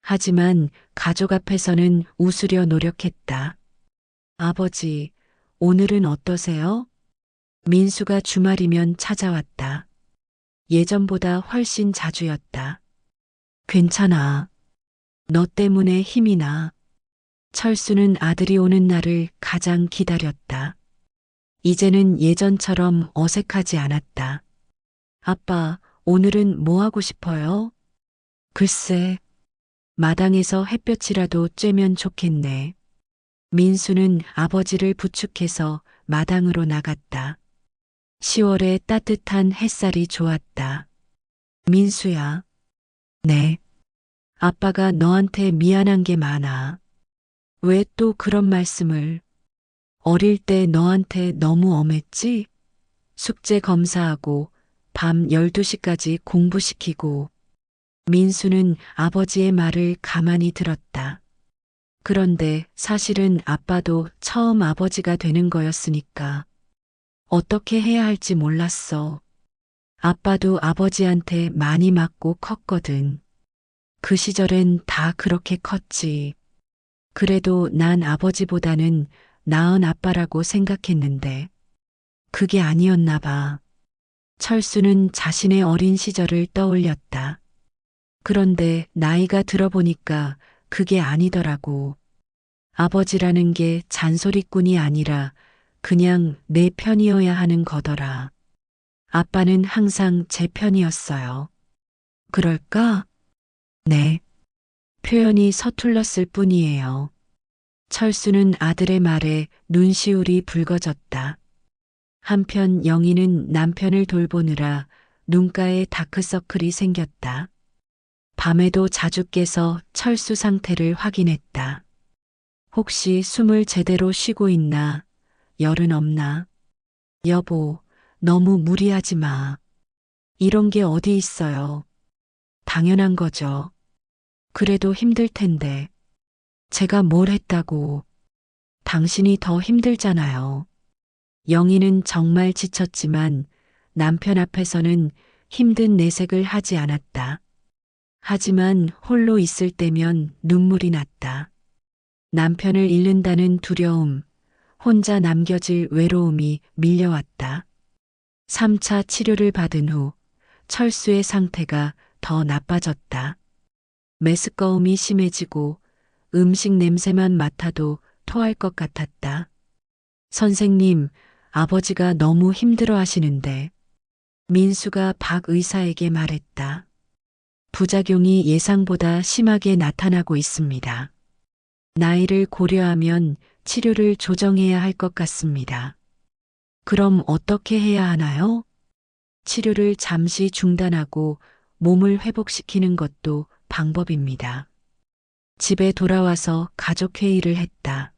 하지만 가족 앞에서는 웃으려 노력했다. 아버지, 오늘은 어떠세요? 민수가 주말이면 찾아왔다. 예전보다 훨씬 자주였다. 괜찮아. 너 때문에 힘이 나. 철수는 아들이 오는 날을 가장 기다렸다. 이제는 예전처럼 어색하지 않았다. 아빠, 오늘은 뭐 하고 싶어요? 글쎄, 마당에서 햇볕이라도 쬐면 좋겠네. 민수는 아버지를 부축해서 마당으로 나갔다. 10월의 따뜻한 햇살이 좋았다. 민수야. 네. 아빠가 너한테 미안한 게 많아. 왜 또 그런 말씀을? 어릴 때 너한테 너무 엄했지? 숙제 검사하고 밤 12시까지 공부시키고. 민수는 아버지의 말을 가만히 들었다. 그런데 사실은 아빠도 처음 아버지가 되는 거였으니까 어떻게 해야 할지 몰랐어. 아빠도 아버지한테 많이 맞고 컸거든. 그 시절엔 다 그렇게 컸지. 그래도 난 아버지보다는 나은 아빠라고 생각했는데 그게 아니었나 봐. 철수는 자신의 어린 시절을 떠올렸다. 그런데 나이가 들어보니까 그게 아니더라고. 아버지라는 게 잔소리꾼이 아니라 그냥 내 편이어야 하는 거더라. 아빠는 항상 제 편이었어요. 그럴까? 네. 표현이 서툴렀을 뿐이에요. 철수는 아들의 말에 눈시울이 붉어졌다. 한편 영희는 남편을 돌보느라 눈가에 다크서클이 생겼다. 밤에도 자주 깨서 철수 상태를 확인했다. 혹시 숨을 제대로 쉬고 있나? 열은 없나? 여보, 너무 무리하지 마. 이런 게 어디 있어요. 당연한 거죠. 그래도 힘들 텐데. 제가 뭘 했다고. 당신이 더 힘들잖아요. 영희는 정말 지쳤지만 남편 앞에서는 힘든 내색을 하지 않았다. 하지만 홀로 있을 때면 눈물이 났다. 남편을 잃는다는 두려움, 혼자 남겨질 외로움이 밀려왔다. 3차 치료를 받은 후 철수의 상태가 더 나빠졌다. 메스꺼움이 심해지고 음식 냄새만 맡아도 토할 것 같았다. 선생님, 아버지가 너무 힘들어 하시는데. 민수가 박 의사에게 말했다. 부작용이 예상보다 심하게 나타나고 있습니다. 나이를 고려하면 치료를 조정해야 할 것 같습니다. 그럼 어떻게 해야 하나요? 치료를 잠시 중단하고 몸을 회복시키는 것도 방법입니다. 집에 돌아와서 가족 회의를 했다.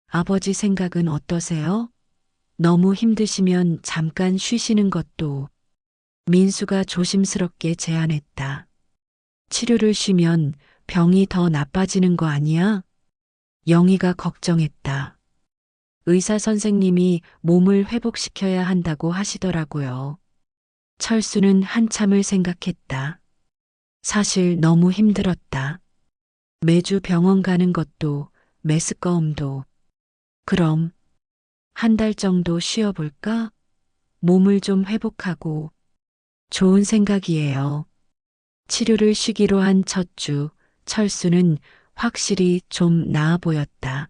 아버지 생각은 어떠세요? 너무 힘드시면 잠깐 쉬시는 것도. 민수가 조심스럽게 제안했다. 치료를 쉬면 병이 더 나빠지는 거 아니야? 영희가 걱정했다. 의사 선생님이 몸을 회복시켜야 한다고 하시더라고요. 철수는 한참을 생각했다. 사실 너무 힘들었다. 매주 병원 가는 것도 메스꺼움도. 그럼 한 달 정도 쉬어볼까? 몸을 좀 회복하고. 좋은 생각이에요. 치료를 쉬기로 한 첫 주, 철수는 확실히 좀 나아 보였다.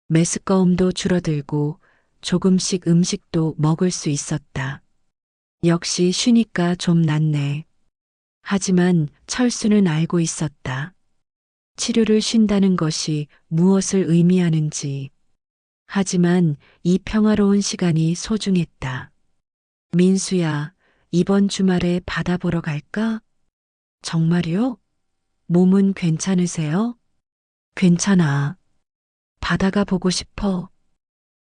메스꺼움도 줄어들고 조금씩 음식도 먹을 수 있었다. 역시 쉬니까 좀 낫네. 하지만 철수는 알고 있었다. 치료를 쉰다는 것이 무엇을 의미하는지. 하지만 이 평화로운 시간이 소중했다. 민수야, 이번 주말에 바다 보러 갈까? 정말요? 몸은 괜찮으세요? 괜찮아. 바다가 보고 싶어.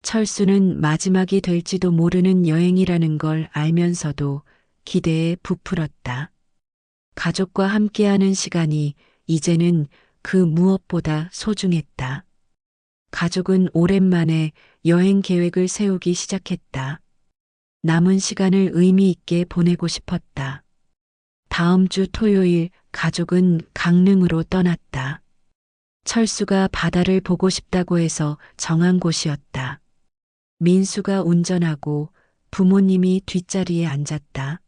철수는 마지막이 될지도 모르는 여행이라는 걸 알면서도 기대에 부풀었다. 가족과 함께하는 시간이 이제는 그 무엇보다 소중했다. 가족은 오랜만에 여행 계획을 세우기 시작했다. 남은 시간을 의미 있게 보내고 싶었다. 다음 주 토요일 가족은 강릉으로 떠났다. 철수가 바다를 보고 싶다고 해서 정한 곳이었다. 민수가 운전하고 부모님이 뒷자리에 앉았다.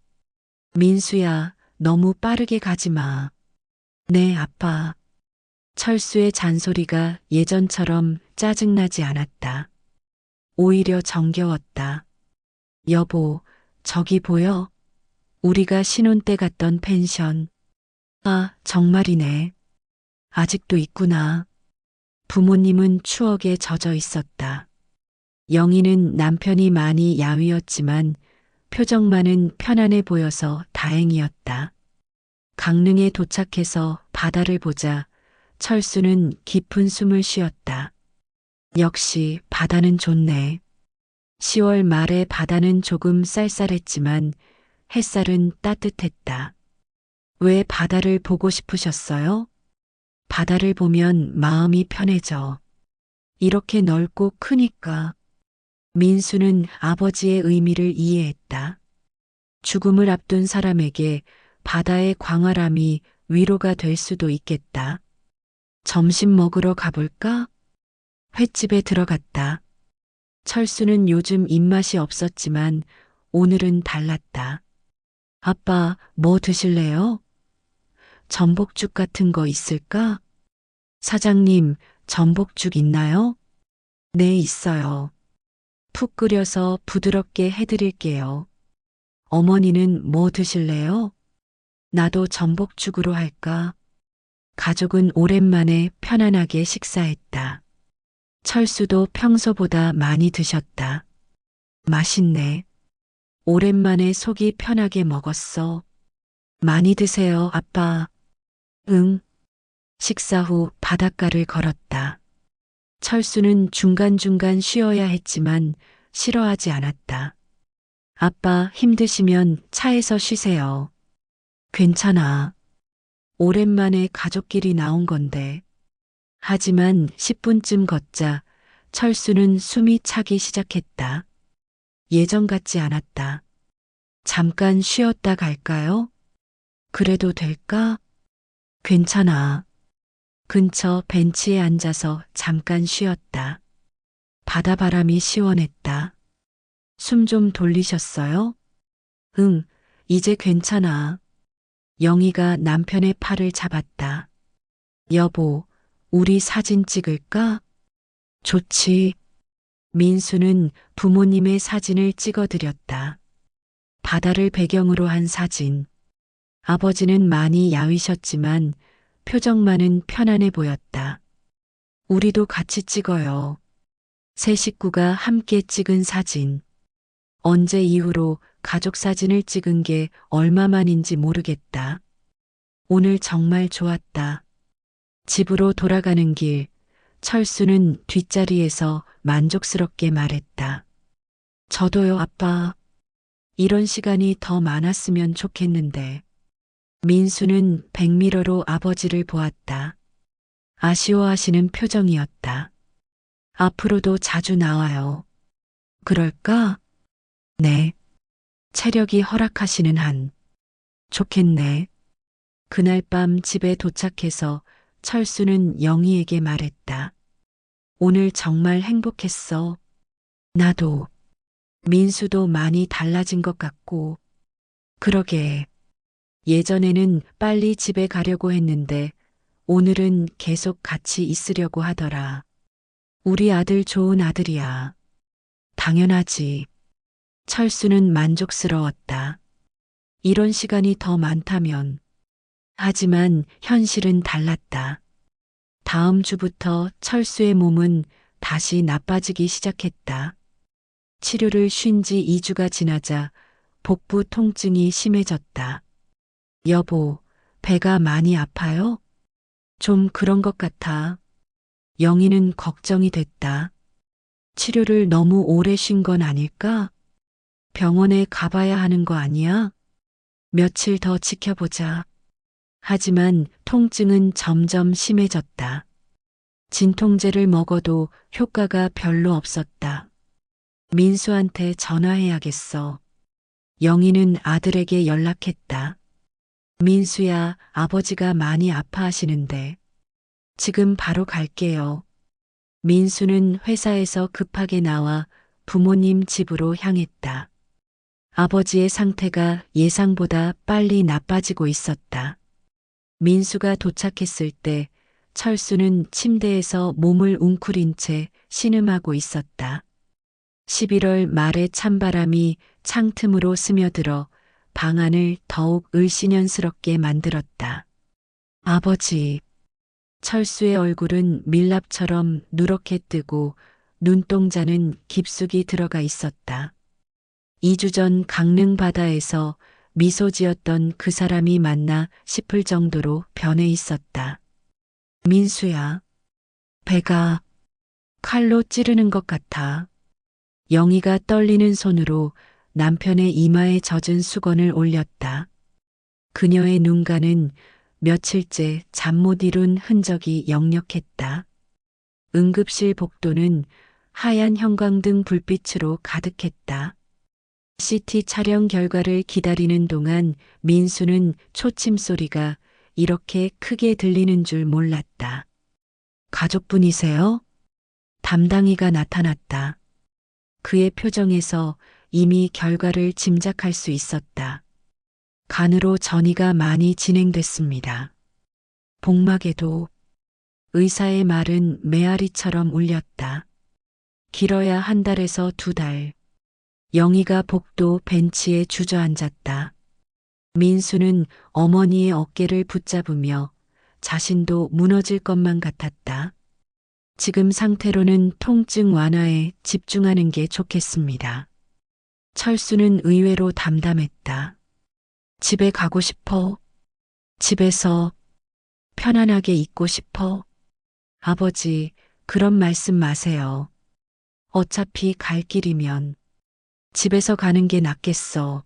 민수야, 너무 빠르게 가지 마. 네, 아빠. 철수의 잔소리가 예전처럼 짜증나지 않았다. 오히려 정겨웠다. 여보, 저기 보여? 우리가 신혼 때 갔던 펜션. 아, 정말이네. 아직도 있구나. 부모님은 추억에 젖어 있었다. 영희는 남편이 많이 야위었지만 표정만은 편안해 보여서 다행이었다. 강릉에 도착해서 바다를 보자 철수는 깊은 숨을 쉬었다. 역시 바다는 좋네. 10월 말에 바다는 조금 쌀쌀했지만 햇살은 따뜻했다. 왜 바다를 보고 싶으셨어요? 바다를 보면 마음이 편해져. 이렇게 넓고 크니까. 민수는 아버지의 의미를 이해했다. 죽음을 앞둔 사람에게 바다의 광활함이 위로가 될 수도 있겠다. 점심 먹으러 가볼까? 횟집에 들어갔다. 철수는 요즘 입맛이 없었지만 오늘은 달랐다. 아빠, 뭐 드실래요? 전복죽 같은 거 있을까? 사장님, 전복죽 있나요? 네, 있어요. 푹 끓여서 부드럽게 해드릴게요. 어머니는 뭐 드실래요? 나도 전복죽으로 할까? 가족은 오랜만에 편안하게 식사했다. 철수도 평소보다 많이 드셨다. 맛있네. 오랜만에 속이 편하게 먹었어. 많이 드세요, 아빠. 응. 식사 후 바닷가를 걸었다. 철수는 중간중간 쉬어야 했지만 싫어하지 않았다. 아빠 힘드시면 차에서 쉬세요. 괜찮아. 오랜만에 가족끼리 나온 건데. 하지만 10분쯤 걷자 철수는 숨이 차기 시작했다. 예전 같지 않았다. 잠깐 쉬었다 갈까요? 그래도 될까? 괜찮아. 근처 벤치에 앉아서 잠깐 쉬었다. 바다바람이 시원했다. 숨 좀 돌리셨어요? 응, 이제 괜찮아. 영희가 남편의 팔을 잡았다. 여보, 우리 사진 찍을까? 좋지. 민수는 부모님의 사진을 찍어드렸다. 바다를 배경으로 한 사진. 아버지는 많이 야위셨지만 표정만은 편안해 보였다. 우리도 같이 찍어요. 세 식구가 함께 찍은 사진. 언제 이후로 가족 사진을 찍은 게 얼마만인지 모르겠다. 오늘 정말 좋았다. 집으로 돌아가는 길, 철수는 뒷자리에서 만족스럽게 말했다. 저도요, 아빠. 이런 시간이 더 많았으면 좋겠는데. 민수는 백미러로 아버지를 보았다. 아쉬워하시는 표정이었다. 앞으로도 자주 나와요. 그럴까? 네. 체력이 허락하시는 한. 좋겠네. 그날 밤 집에 도착해서 철수는 영희에게 말했다. 오늘 정말 행복했어. 나도. 민수도 많이 달라진 것 같고. 그러게. 예전에는 빨리 집에 가려고 했는데 오늘은 계속 같이 있으려고 하더라. 우리 아들 좋은 아들이야. 당연하지. 철수는 만족스러웠다. 이런 시간이 더 많다면. 하지만 현실은 달랐다. 다음 주부터 철수의 몸은 다시 나빠지기 시작했다. 치료를 쉰 지 2주가 지나자 복부 통증이 심해졌다. 여보, 배가 많이 아파요? 좀 그런 것 같아. 영희는 걱정이 됐다. 치료를 너무 오래 쉰 건 아닐까? 병원에 가봐야 하는 거 아니야? 며칠 더 지켜보자. 하지만 통증은 점점 심해졌다. 진통제를 먹어도 효과가 별로 없었다. 민수한테 전화해야겠어. 영희는 아들에게 연락했다. 민수야, 아버지가 많이 아파하시는데. 지금 바로 갈게요. 민수는 회사에서 급하게 나와 부모님 집으로 향했다. 아버지의 상태가 예상보다 빨리 나빠지고 있었다. 민수가 도착했을 때 철수는 침대에서 몸을 웅크린 채 신음하고 있었다. 11월 말의 찬바람이 창틈으로 스며들어 방 안을 더욱 을씨년스럽게 만들었다. 아버지. 철수의 얼굴은 밀랍처럼 누렇게 뜨고 눈동자는 깊숙이 들어가 있었다. 2주 전 강릉 바다에서 미소 지었던 그 사람이 맞나 싶을 정도로 변해 있었다. 민수야, 배가 칼로 찌르는 것 같아. 영희가 떨리는 손으로 남편의 이마에 젖은 수건을 올렸다. 그녀의 눈가는 며칠째 잠 못 이룬 흔적이 역력했다. 응급실 복도는 하얀 형광등 불빛으로 가득했다. CT 촬영 결과를 기다리는 동안 민수는 초침 소리가 이렇게 크게 들리는 줄 몰랐다. 가족분이세요? 담당이가 나타났다. 그의 표정에서 이미 결과를 짐작할 수 있었다. 간으로 전이가 많이 진행됐습니다. 복막에도. 의사의 말은 메아리처럼 울렸다. 길어야 1달에서 2달. 영희가 복도 벤치에 주저앉았다. 민수는 어머니의 어깨를 붙잡으며 자신도 무너질 것만 같았다. 지금 상태로는 통증 완화에 집중하는 게 좋겠습니다. 철수는 의외로 담담했다. 집에 가고 싶어. 집에서 편안하게 있고 싶어. 아버지, 그런 말씀 마세요. 어차피 갈 길이면 집에서 가는 게 낫겠어.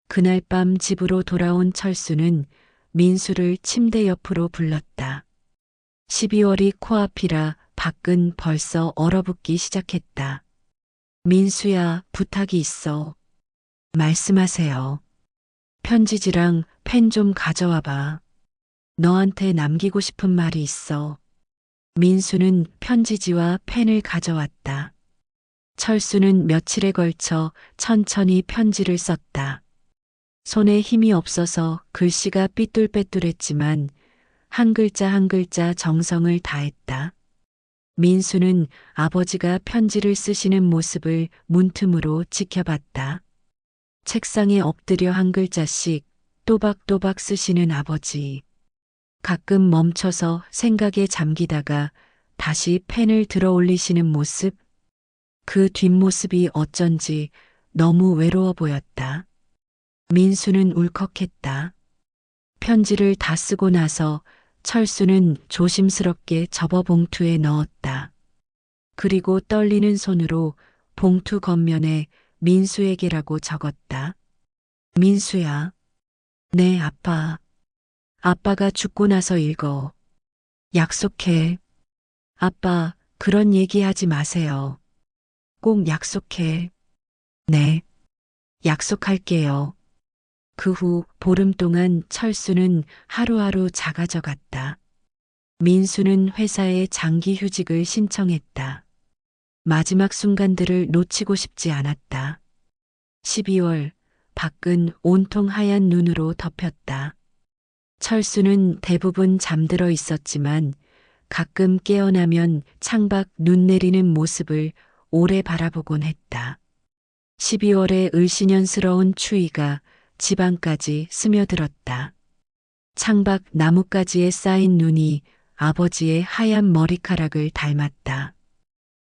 그날 밤 집으로 돌아온 철수는 민수를 침대 옆으로 불렀다. 12월이 코앞이라 밖은 벌써 얼어붙기 시작했다. 민수야, 부탁이 있어. 말씀하세요. 편지지랑 펜 좀 가져와 봐. 너한테 남기고 싶은 말이 있어. 민수는 편지지와 펜을 가져왔다. 철수는 며칠에 걸쳐 천천히 편지를 썼다. 손에 힘이 없어서 글씨가 삐뚤빼뚤했지만 한 글자 한 글자 정성을 다했다. 민수는 아버지가 편지를 쓰시는 모습을 문틈으로 지켜봤다. 책상에 엎드려 한 글자씩 또박또박 쓰시는 아버지. 가끔 멈춰서 생각에 잠기다가 다시 펜을 들어 올리시는 모습. 그 뒷모습이 어쩐지 너무 외로워 보였다. 민수는 울컥했다. 편지를 다 쓰고 나서 철수는 조심스럽게 접어 봉투에 넣었다. 그리고 떨리는 손으로 봉투 겉면에 민수에게라고 적었다. 민수야, 네, 아빠. 아빠가 죽고 나서 읽어. 약속해. 아빠, 그런 얘기하지 마세요. 꼭 약속해. 네, 약속할게요. 그 후 보름 동안 철수는 하루하루 작아져 갔다. 민수는 회사에 장기 휴직을 신청했다. 마지막 순간들을 놓치고 싶지 않았다. 12월, 밖은 온통 하얀 눈으로 덮였다. 철수는 대부분 잠들어 있었지만 가끔 깨어나면 창밖 눈 내리는 모습을 오래 바라보곤 했다. 12월의 을씨년스러운 추위가 집안까지 스며들었다. 창밖 나뭇가지에 쌓인 눈이 아버지의 하얀 머리카락을 닮았다.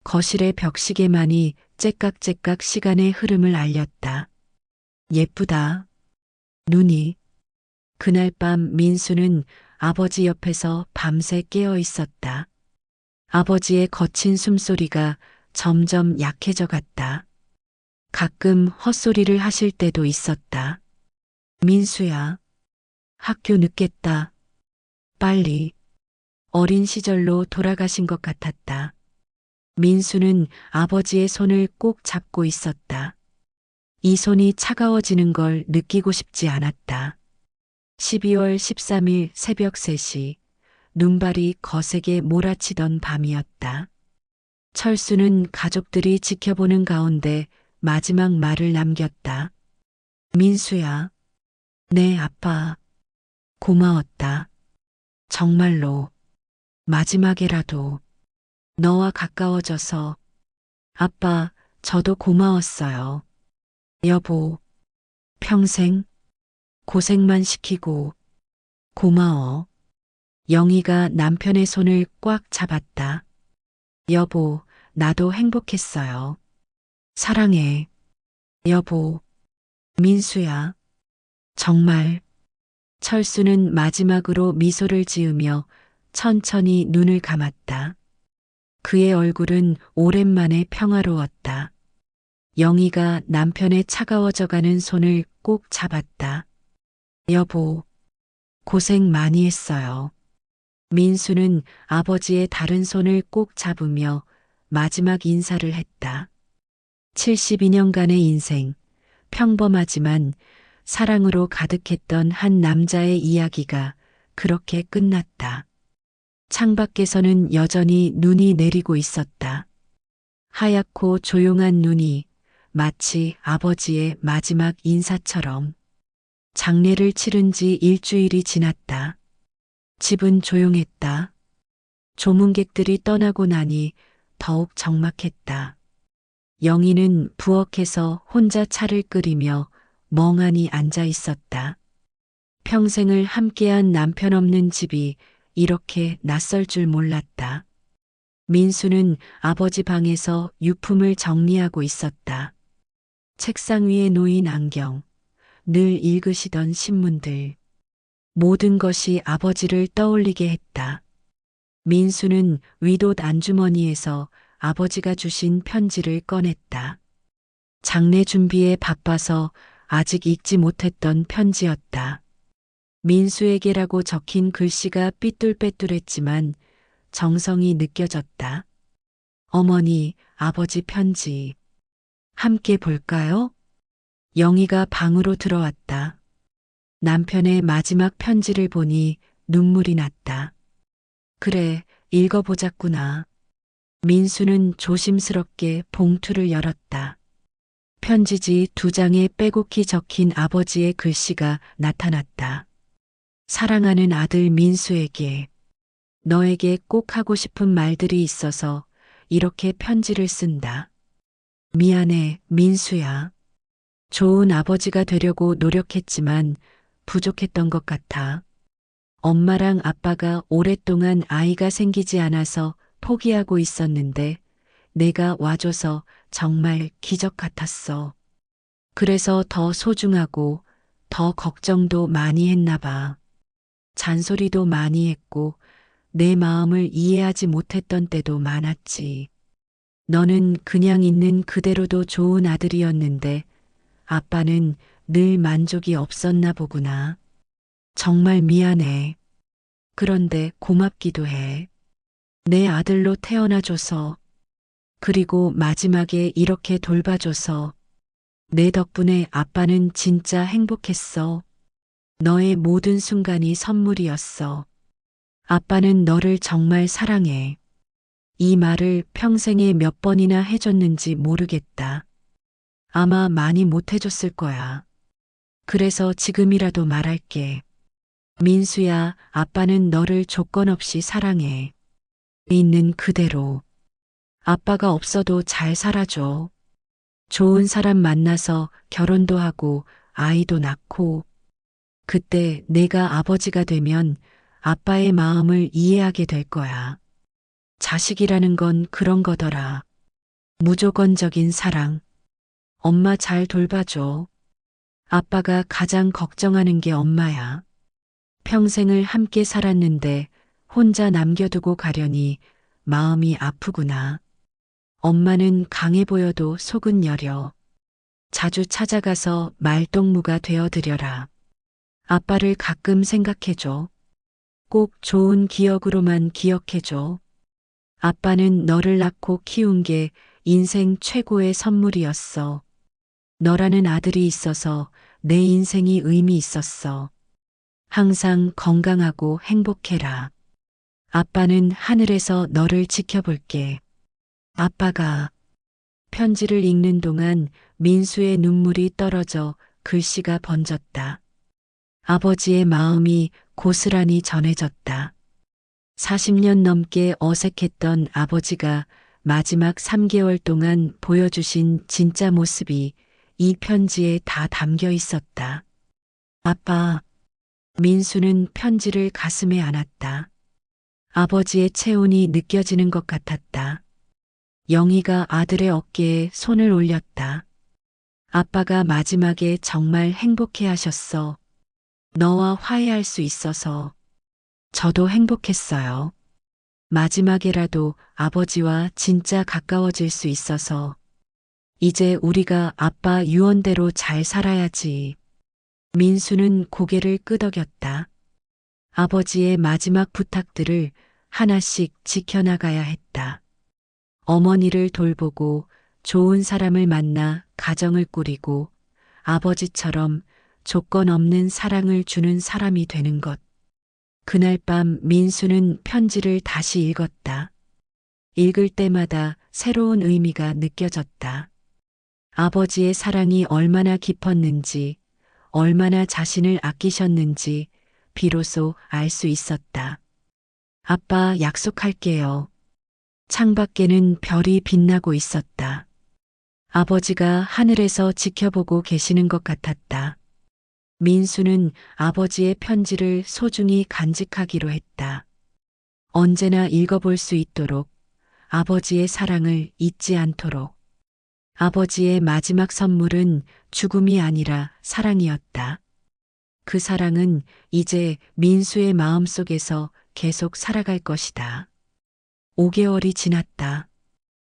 거실의 벽시계만이 째깍째깍 시간의 흐름을 알렸다. 예쁘다. 눈이. 그날 밤 민수는 아버지 옆에서 밤새 깨어 있었다. 아버지의 거친 숨소리가 점점 약해져 갔다. 가끔 헛소리를 하실 때도 있었다. 민수야, 학교 늦겠다. 빨리. 어린 시절로 돌아가신 것 같았다. 민수는 아버지의 손을 꼭 잡고 있었다. 이 손이 차가워지는 걸 느끼고 싶지 않았다. 12월 13일 새벽 3시, 눈발이 거세게 몰아치던 밤이었다. 철수는 가족들이 지켜보는 가운데 마지막 말을 남겼다. 민수야, 네, 아빠. 고마웠다. 정말로. 마지막에라도 너와 가까워져서. 아빠, 저도 고마웠어요. 여보, 평생 고생만 시키고 고마워. 영희가 남편의 손을 꽉 잡았다. 여보, 나도 행복했어요. 사랑해. 여보, 민수야. 정말. 철수는 마지막으로 미소를 지으며 천천히 눈을 감았다. 그의 얼굴은 오랜만에 평화로웠다. 영희가 남편의 차가워져가는 손을 꼭 잡았다. 여보, 고생 많이 했어요. 민수는 아버지의 다른 손을 꼭 잡으며 마지막 인사를 했다. 72년간의 인생, 평범하지만 사랑으로 가득했던 한 남자의 이야기가 그렇게 끝났다. 창밖에서는 여전히 눈이 내리고 있었다. 하얗고 조용한 눈이 마치 아버지의 마지막 인사처럼. 장례를 치른 지 일주일이 지났다. 집은 조용했다. 조문객들이 떠나고 나니 더욱 적막했다. 영희는 부엌에서 혼자 차를 끓이며 멍하니 앉아 있었다. 평생을 함께한 남편 없는 집이 이렇게 낯설 줄 몰랐다. 민수는 아버지 방에서 유품을 정리하고 있었다. 책상 위에 놓인 안경, 늘 읽으시던 신문들. 모든 것이 아버지를 떠올리게 했다. 민수는 윗옷 안주머니에서 아버지가 주신 편지를 꺼냈다. 장례 준비에 바빠서 아직 읽지 못했던 편지였다. 민수에게라고 적힌 글씨가 삐뚤빼뚤했지만 정성이 느껴졌다. 어머니, 아버지 편지. 함께 볼까요? 영희가 방으로 들어왔다. 남편의 마지막 편지를 보니 눈물이 났다. 그래, 읽어보자꾸나. 민수는 조심스럽게 봉투를 열었다. 편지지 2장에 빼곡히 적힌 아버지의 글씨가 나타났다. 사랑하는 아들 민수에게, 너에게 꼭 하고 싶은 말들이 있어서 이렇게 편지를 쓴다. 미안해, 민수야. 좋은 아버지가 되려고 노력했지만 부족했던 것 같아. 엄마랑 아빠가 오랫동안 아이가 생기지 않아서 포기하고 있었는데 내가 와줘서 정말 기적 같았어. 그래서 더 소중하고 더 걱정도 많이 했나 봐. 잔소리도 많이 했고 내 마음을 이해하지 못했던 때도 많았지. 너는 그냥 있는 그대로도 좋은 아들이었는데 아빠는 늘 만족이 없었나 보구나. 정말 미안해. 그런데 고맙기도 해. 내 아들로 태어나줘서, 그리고 마지막에 이렇게 돌봐줘서, 내 덕분에 아빠는 진짜 행복했어. 너의 모든 순간이 선물이었어. 아빠는 너를 정말 사랑해. 이 말을 평생에 몇 번이나 해줬는지 모르겠다. 아마 많이 못 해줬을 거야. 그래서 지금이라도 말할게. 민수야, 아빠는 너를 조건 없이 사랑해. 있는 그대로. 아빠가 없어도 잘 살아줘. 좋은 사람 만나서 결혼도 하고 아이도 낳고. 그때 내가 아버지가 되면 아빠의 마음을 이해하게 될 거야. 자식이라는 건 그런 거더라. 무조건적인 사랑. 엄마 잘 돌봐줘. 아빠가 가장 걱정하는 게 엄마야. 평생을 함께 살았는데 혼자 남겨두고 가려니 마음이 아프구나. 엄마는 강해 보여도 속은 여려. 자주 찾아가서 말동무가 되어드려라. 아빠를 가끔 생각해줘. 꼭 좋은 기억으로만 기억해줘. 아빠는 너를 낳고 키운 게 인생 최고의 선물이었어. 너라는 아들이 있어서 내 인생이 의미 있었어. 항상 건강하고 행복해라. 아빠는 하늘에서 너를 지켜볼게. 아빠가 편지를 읽는 동안 민수의 눈물이 떨어져 글씨가 번졌다. 아버지의 마음이 고스란히 전해졌다. 40년 넘게 어색했던 아버지가 마지막 3개월 동안 보여주신 진짜 모습이 이 편지에 다 담겨 있었다. 아빠, 민수는 편지를 가슴에 안았다. 아버지의 체온이 느껴지는 것 같았다. 영희가 아들의 어깨에 손을 올렸다. 아빠가 마지막에 정말 행복해 하셨어. 너와 화해할 수 있어서. 저도 행복했어요. 마지막에라도 아버지와 진짜 가까워질 수 있어서. 이제 우리가 아빠 유언대로 잘 살아야지. 민수는 고개를 끄덕였다. 아버지의 마지막 부탁들을 하나씩 지켜나가야 했다. 어머니를 돌보고 좋은 사람을 만나 가정을 꾸리고 아버지처럼 조건 없는 사랑을 주는 사람이 되는 것. 그날 밤 민수는 편지를 다시 읽었다. 읽을 때마다 새로운 의미가 느껴졌다. 아버지의 사랑이 얼마나 깊었는지, 얼마나 자신을 아끼셨는지 비로소 알 수 있었다. 아빠 약속할게요. 창밖에는 별이 빛나고 있었다. 아버지가 하늘에서 지켜보고 계시는 것 같았다. 민수는 아버지의 편지를 소중히 간직하기로 했다. 언제나 읽어볼 수 있도록, 아버지의 사랑을 잊지 않도록. 아버지의 마지막 선물은 죽음이 아니라 사랑이었다. 그 사랑은 이제 민수의 마음속에서 계속 살아갈 것이다. 5개월이 지났다.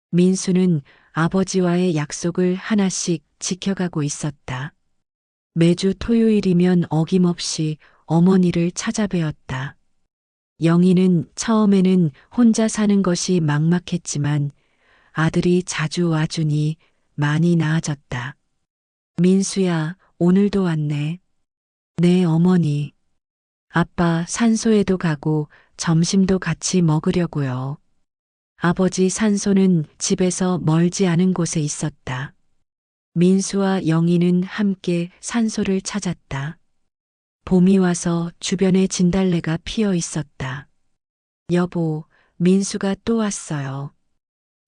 민수는 아버지와의 약속을 하나씩 지켜가고 있었다. 매주 토요일이면 어김없이 어머니를 찾아뵈었다. 영희는 처음에는 혼자 사는 것이 막막했지만 아들이 자주 와주니 많이 나아졌다. 민수야, 오늘도 왔네. 네, 어머니. 아빠 산소에도 가고 점심도 같이 먹으려고요. 아버지 산소는 집에서 멀지 않은 곳에 있었다. 민수와 영희는 함께 산소를 찾았다. 봄이 와서 주변에 진달래가 피어 있었다. 여보, 민수가 또 왔어요.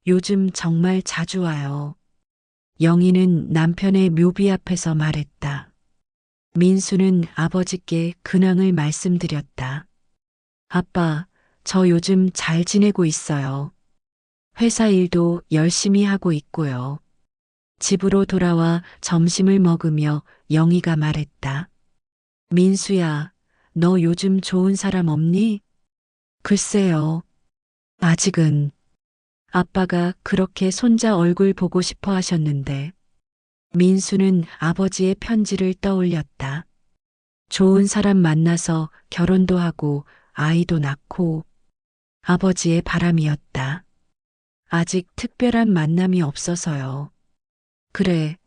요즘 정말 자주 와요. 영희는 남편의 묘비 앞에서 말했다. 민수는 아버지께 근황을 말씀드렸다. 아빠, 저 요즘 잘 지내고 있어요. 회사 일도 열심히 하고 있고요. 집으로 돌아와 점심을 먹으며 영희가 말했다. 민수야, 너 요즘 좋은 사람 없니? 글쎄요. 아직은. 아빠가 그렇게 손자 얼굴 보고 싶어 하셨는데. 민수는 아버지의 편지를 떠올렸다. 좋은 사람 만나서 결혼도 하고 아이도 낳고 아버지의 바람이었다. 아직 특별한 만남이 없어서요. 그래,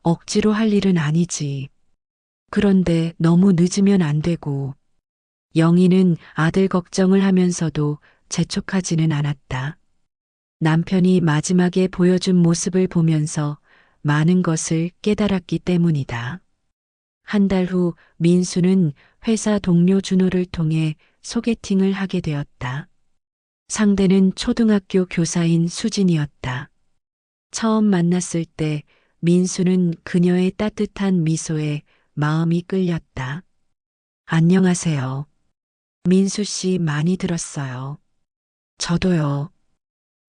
억지로 할 일은 아니지. 그런데 너무 늦으면 안 되고, 영희는 아들 걱정을 하면서도 재촉하지는 않았다. 남편이 마지막에 보여준 모습을 보면서 많은 것을 깨달았기 때문이다. 한 달 후 민수는 회사 동료 준호를 통해 소개팅을 하게 되었다. 상대는 초등학교 교사인 수진이었다. 처음 만났을 때 민수는 그녀의 따뜻한 미소에 마음이 끌렸다. 안녕하세요. 민수 씨 많이 들었어요. 저도요.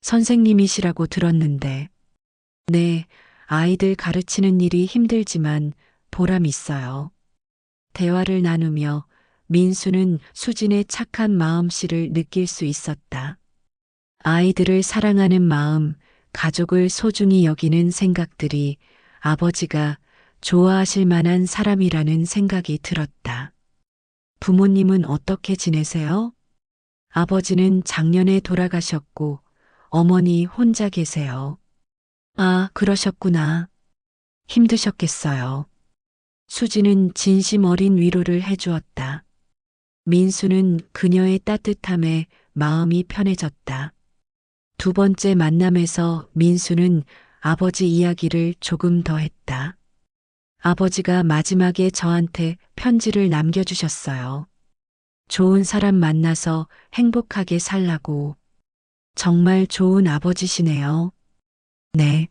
선생님이시라고 들었는데. 네, 아이들 가르치는 일이 힘들지만 보람 있어요. 대화를 나누며 민수는 수진의 착한 마음씨를 느낄 수 있었다. 아이들을 사랑하는 마음, 가족을 소중히 여기는 생각들이 아버지가 좋아하실 만한 사람이라는 생각이 들었다. 부모님은 어떻게 지내세요? 아버지는 작년에 돌아가셨고 어머니 혼자 계세요. 아, 그러셨구나. 힘드셨겠어요. 수지는 진심 어린 위로를 해주었다. 민수는 그녀의 따뜻함에 마음이 편해졌다. 두 번째 만남에서 민수는 아버지 이야기를 조금 더 했다. 아버지가 마지막에 저한테 편지를 남겨주셨어요. 좋은 사람 만나서 행복하게 살라고. 정말 좋은 아버지시네요. 네.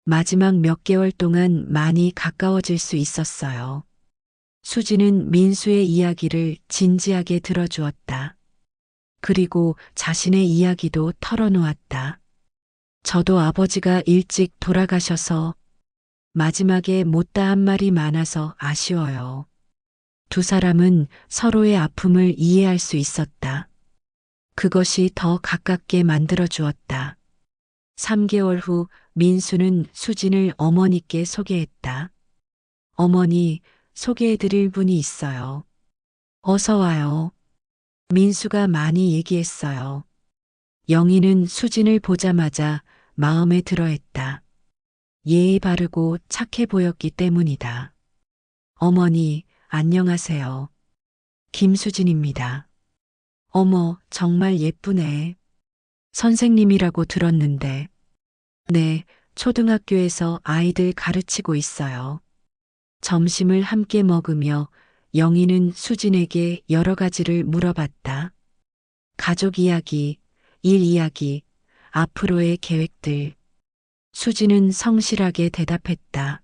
마지막 몇 개월 동안 많이 가까워질 수 있었어요. 수지는 민수의 이야기를 진지하게 들어주었다. 그리고 자신의 이야기도 털어놓았다. 저도 아버지가 일찍 돌아가셔서 마지막에 못다 한 말이 많아서 아쉬워요. 두 사람은 서로의 아픔을 이해할 수 있었다. 그것이 더 가깝게 만들어 주었다. 3개월 후 민수는 수진을 어머니께 소개했다. 어머니, 소개해드릴 분이 있어요. 어서 와요. 민수가 많이 얘기했어요. 영희는 수진을 보자마자 마음에 들어했다. 예의 바르고 착해 보였기 때문이다. 어머니, 안녕하세요. 김수진입니다. 어머, 정말 예쁘네. 선생님이라고 들었는데. 네, 초등학교에서 아이들 가르치고 있어요. 점심을 함께 먹으며 영희는 수진에게 여러 가지를 물어봤다. 가족 이야기, 일 이야기, 앞으로의 계획들. 수진은 성실하게 대답했다.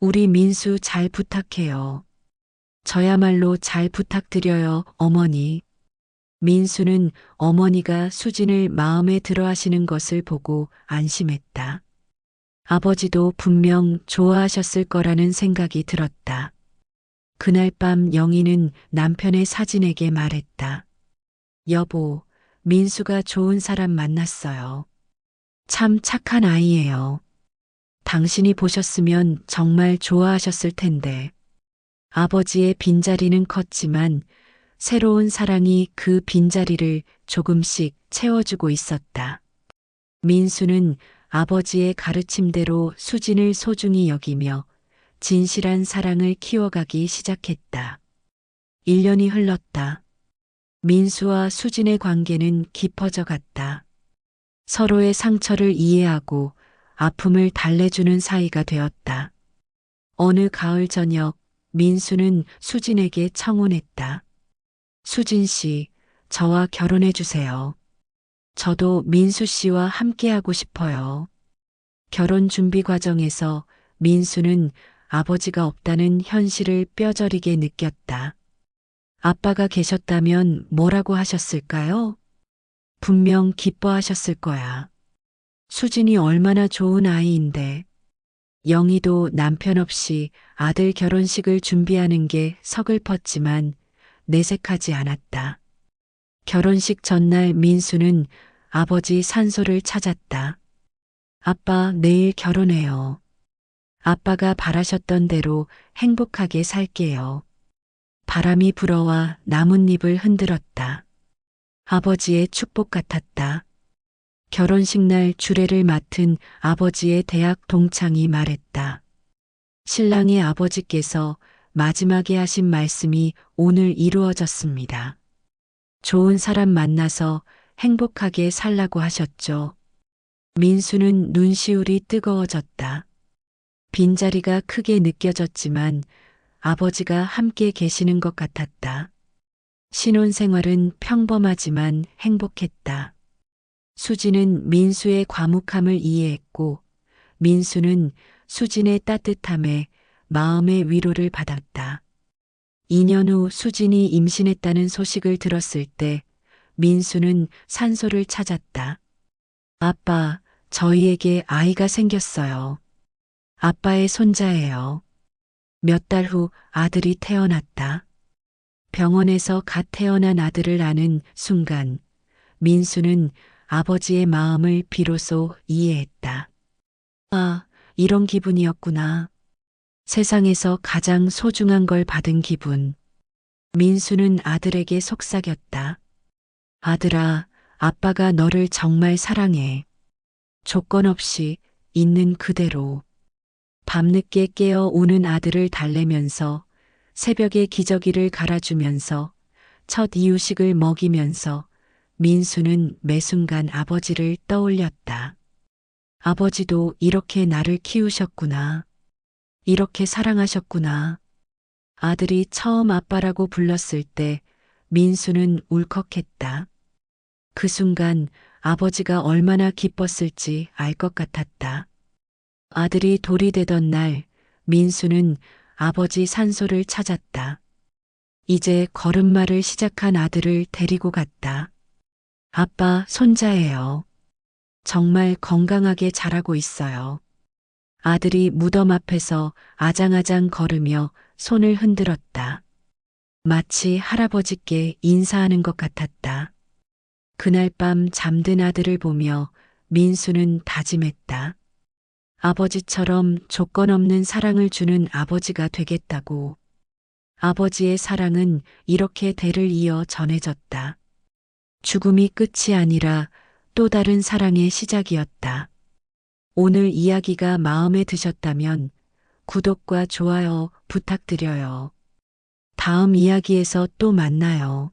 우리 민수 잘 부탁해요. 저야말로 잘 부탁드려요, 어머니. 민수는 어머니가 수진을 마음에 들어 하시는 것을 보고 안심했다. 아버지도 분명 좋아하셨을 거라는 생각이 들었다. 그날 밤 영희는 남편의 사진에게 말했다. 여보, 민수가 좋은 사람 만났어요. 참 착한 아이예요. 당신이 보셨으면 정말 좋아하셨을 텐데. 아버지의 빈자리는 컸지만 새로운 사랑이 그 빈자리를 조금씩 채워주고 있었다. 민수는 아버지의 가르침대로 수진을 소중히 여기며 진실한 사랑을 키워가기 시작했다. 1년이 흘렀다. 민수와 수진의 관계는 깊어져 갔다. 서로의 상처를 이해하고 아픔을 달래주는 사이가 되었다. 어느 가을 저녁 민수는 수진에게 청혼했다. 수진 씨, 저와 결혼해 주세요. 저도 민수 씨와 함께하고 싶어요. 결혼 준비 과정에서 민수는 아버지가 없다는 현실을 뼈저리게 느꼈다. 아빠가 계셨다면 뭐라고 하셨을까요? 분명 기뻐하셨을 거야. 수진이 얼마나 좋은 아이인데. 영희도 남편 없이 아들 결혼식을 준비하는 게 서글펐지만 내색하지 않았다. 결혼식 전날 민수는 아버지 산소를 찾았다. 아빠, 내일 결혼해요. 아빠가 바라셨던 대로 행복하게 살게요. 바람이 불어와 나뭇잎을 흔들었다. 아버지의 축복 같았다. 결혼식 날 주례를 맡은 아버지의 대학 동창이 말했다. 신랑의 아버지께서 마지막에 하신 말씀이 오늘 이루어졌습니다. 좋은 사람 만나서 행복하게 살라고 하셨죠. 민수는 눈시울이 뜨거워졌다. 빈자리가 크게 느껴졌지만 아버지가 함께 계시는 것 같았다. 신혼생활은 평범하지만 행복했다. 수지는 민수의 과묵함을 이해했고 민수는 수진의 따뜻함에 마음의 위로를 받았다. 2년 후 수진이 임신했다는 소식을 들었을 때 민수는 산소를 찾았다. 아빠, 저희에게 아이가 생겼어요. 아빠의 손자예요. 몇 달 후 아들이 태어났다. 병원에서 갓 태어난 아들을 아는 순간 민수는 아버지의 마음을 비로소 이해했다. 아, 이런 기분이었구나. 세상에서 가장 소중한 걸 받은 기분. 민수는 아들에게 속삭였다. 아들아, 아빠가 너를 정말 사랑해. 조건 없이 있는 그대로. 밤늦게 깨어 우는 아들을 달래면서 새벽에 기저귀를 갈아주면서 첫 이유식을 먹이면서 민수는 매 순간 아버지를 떠올렸다. 아버지도 이렇게 나를 키우셨구나. 이렇게 사랑하셨구나. 아들이 처음 아빠라고 불렀을 때 민수는 울컥했다. 그 순간 아버지가 얼마나 기뻤을지 알 것 같았다. 아들이 돌이 되던 날 민수는 아버지 산소를 찾았다. 이제 걸음마를 시작한 아들을 데리고 갔다. 아빠, 손자예요. 정말 건강하게 자라고 있어요. 아들이 무덤 앞에서 아장아장 걸으며 손을 흔들었다. 마치 할아버지께 인사하는 것 같았다. 그날 밤 잠든 아들을 보며 민수는 다짐했다. 아버지처럼 조건 없는 사랑을 주는 아버지가 되겠다고. 아버지의 사랑은 이렇게 대를 이어 전해졌다. 죽음이 끝이 아니라 또 다른 사랑의 시작이었다. 오늘 이야기가 마음에 드셨다면 구독과 좋아요 부탁드려요. 다음 이야기에서 또 만나요.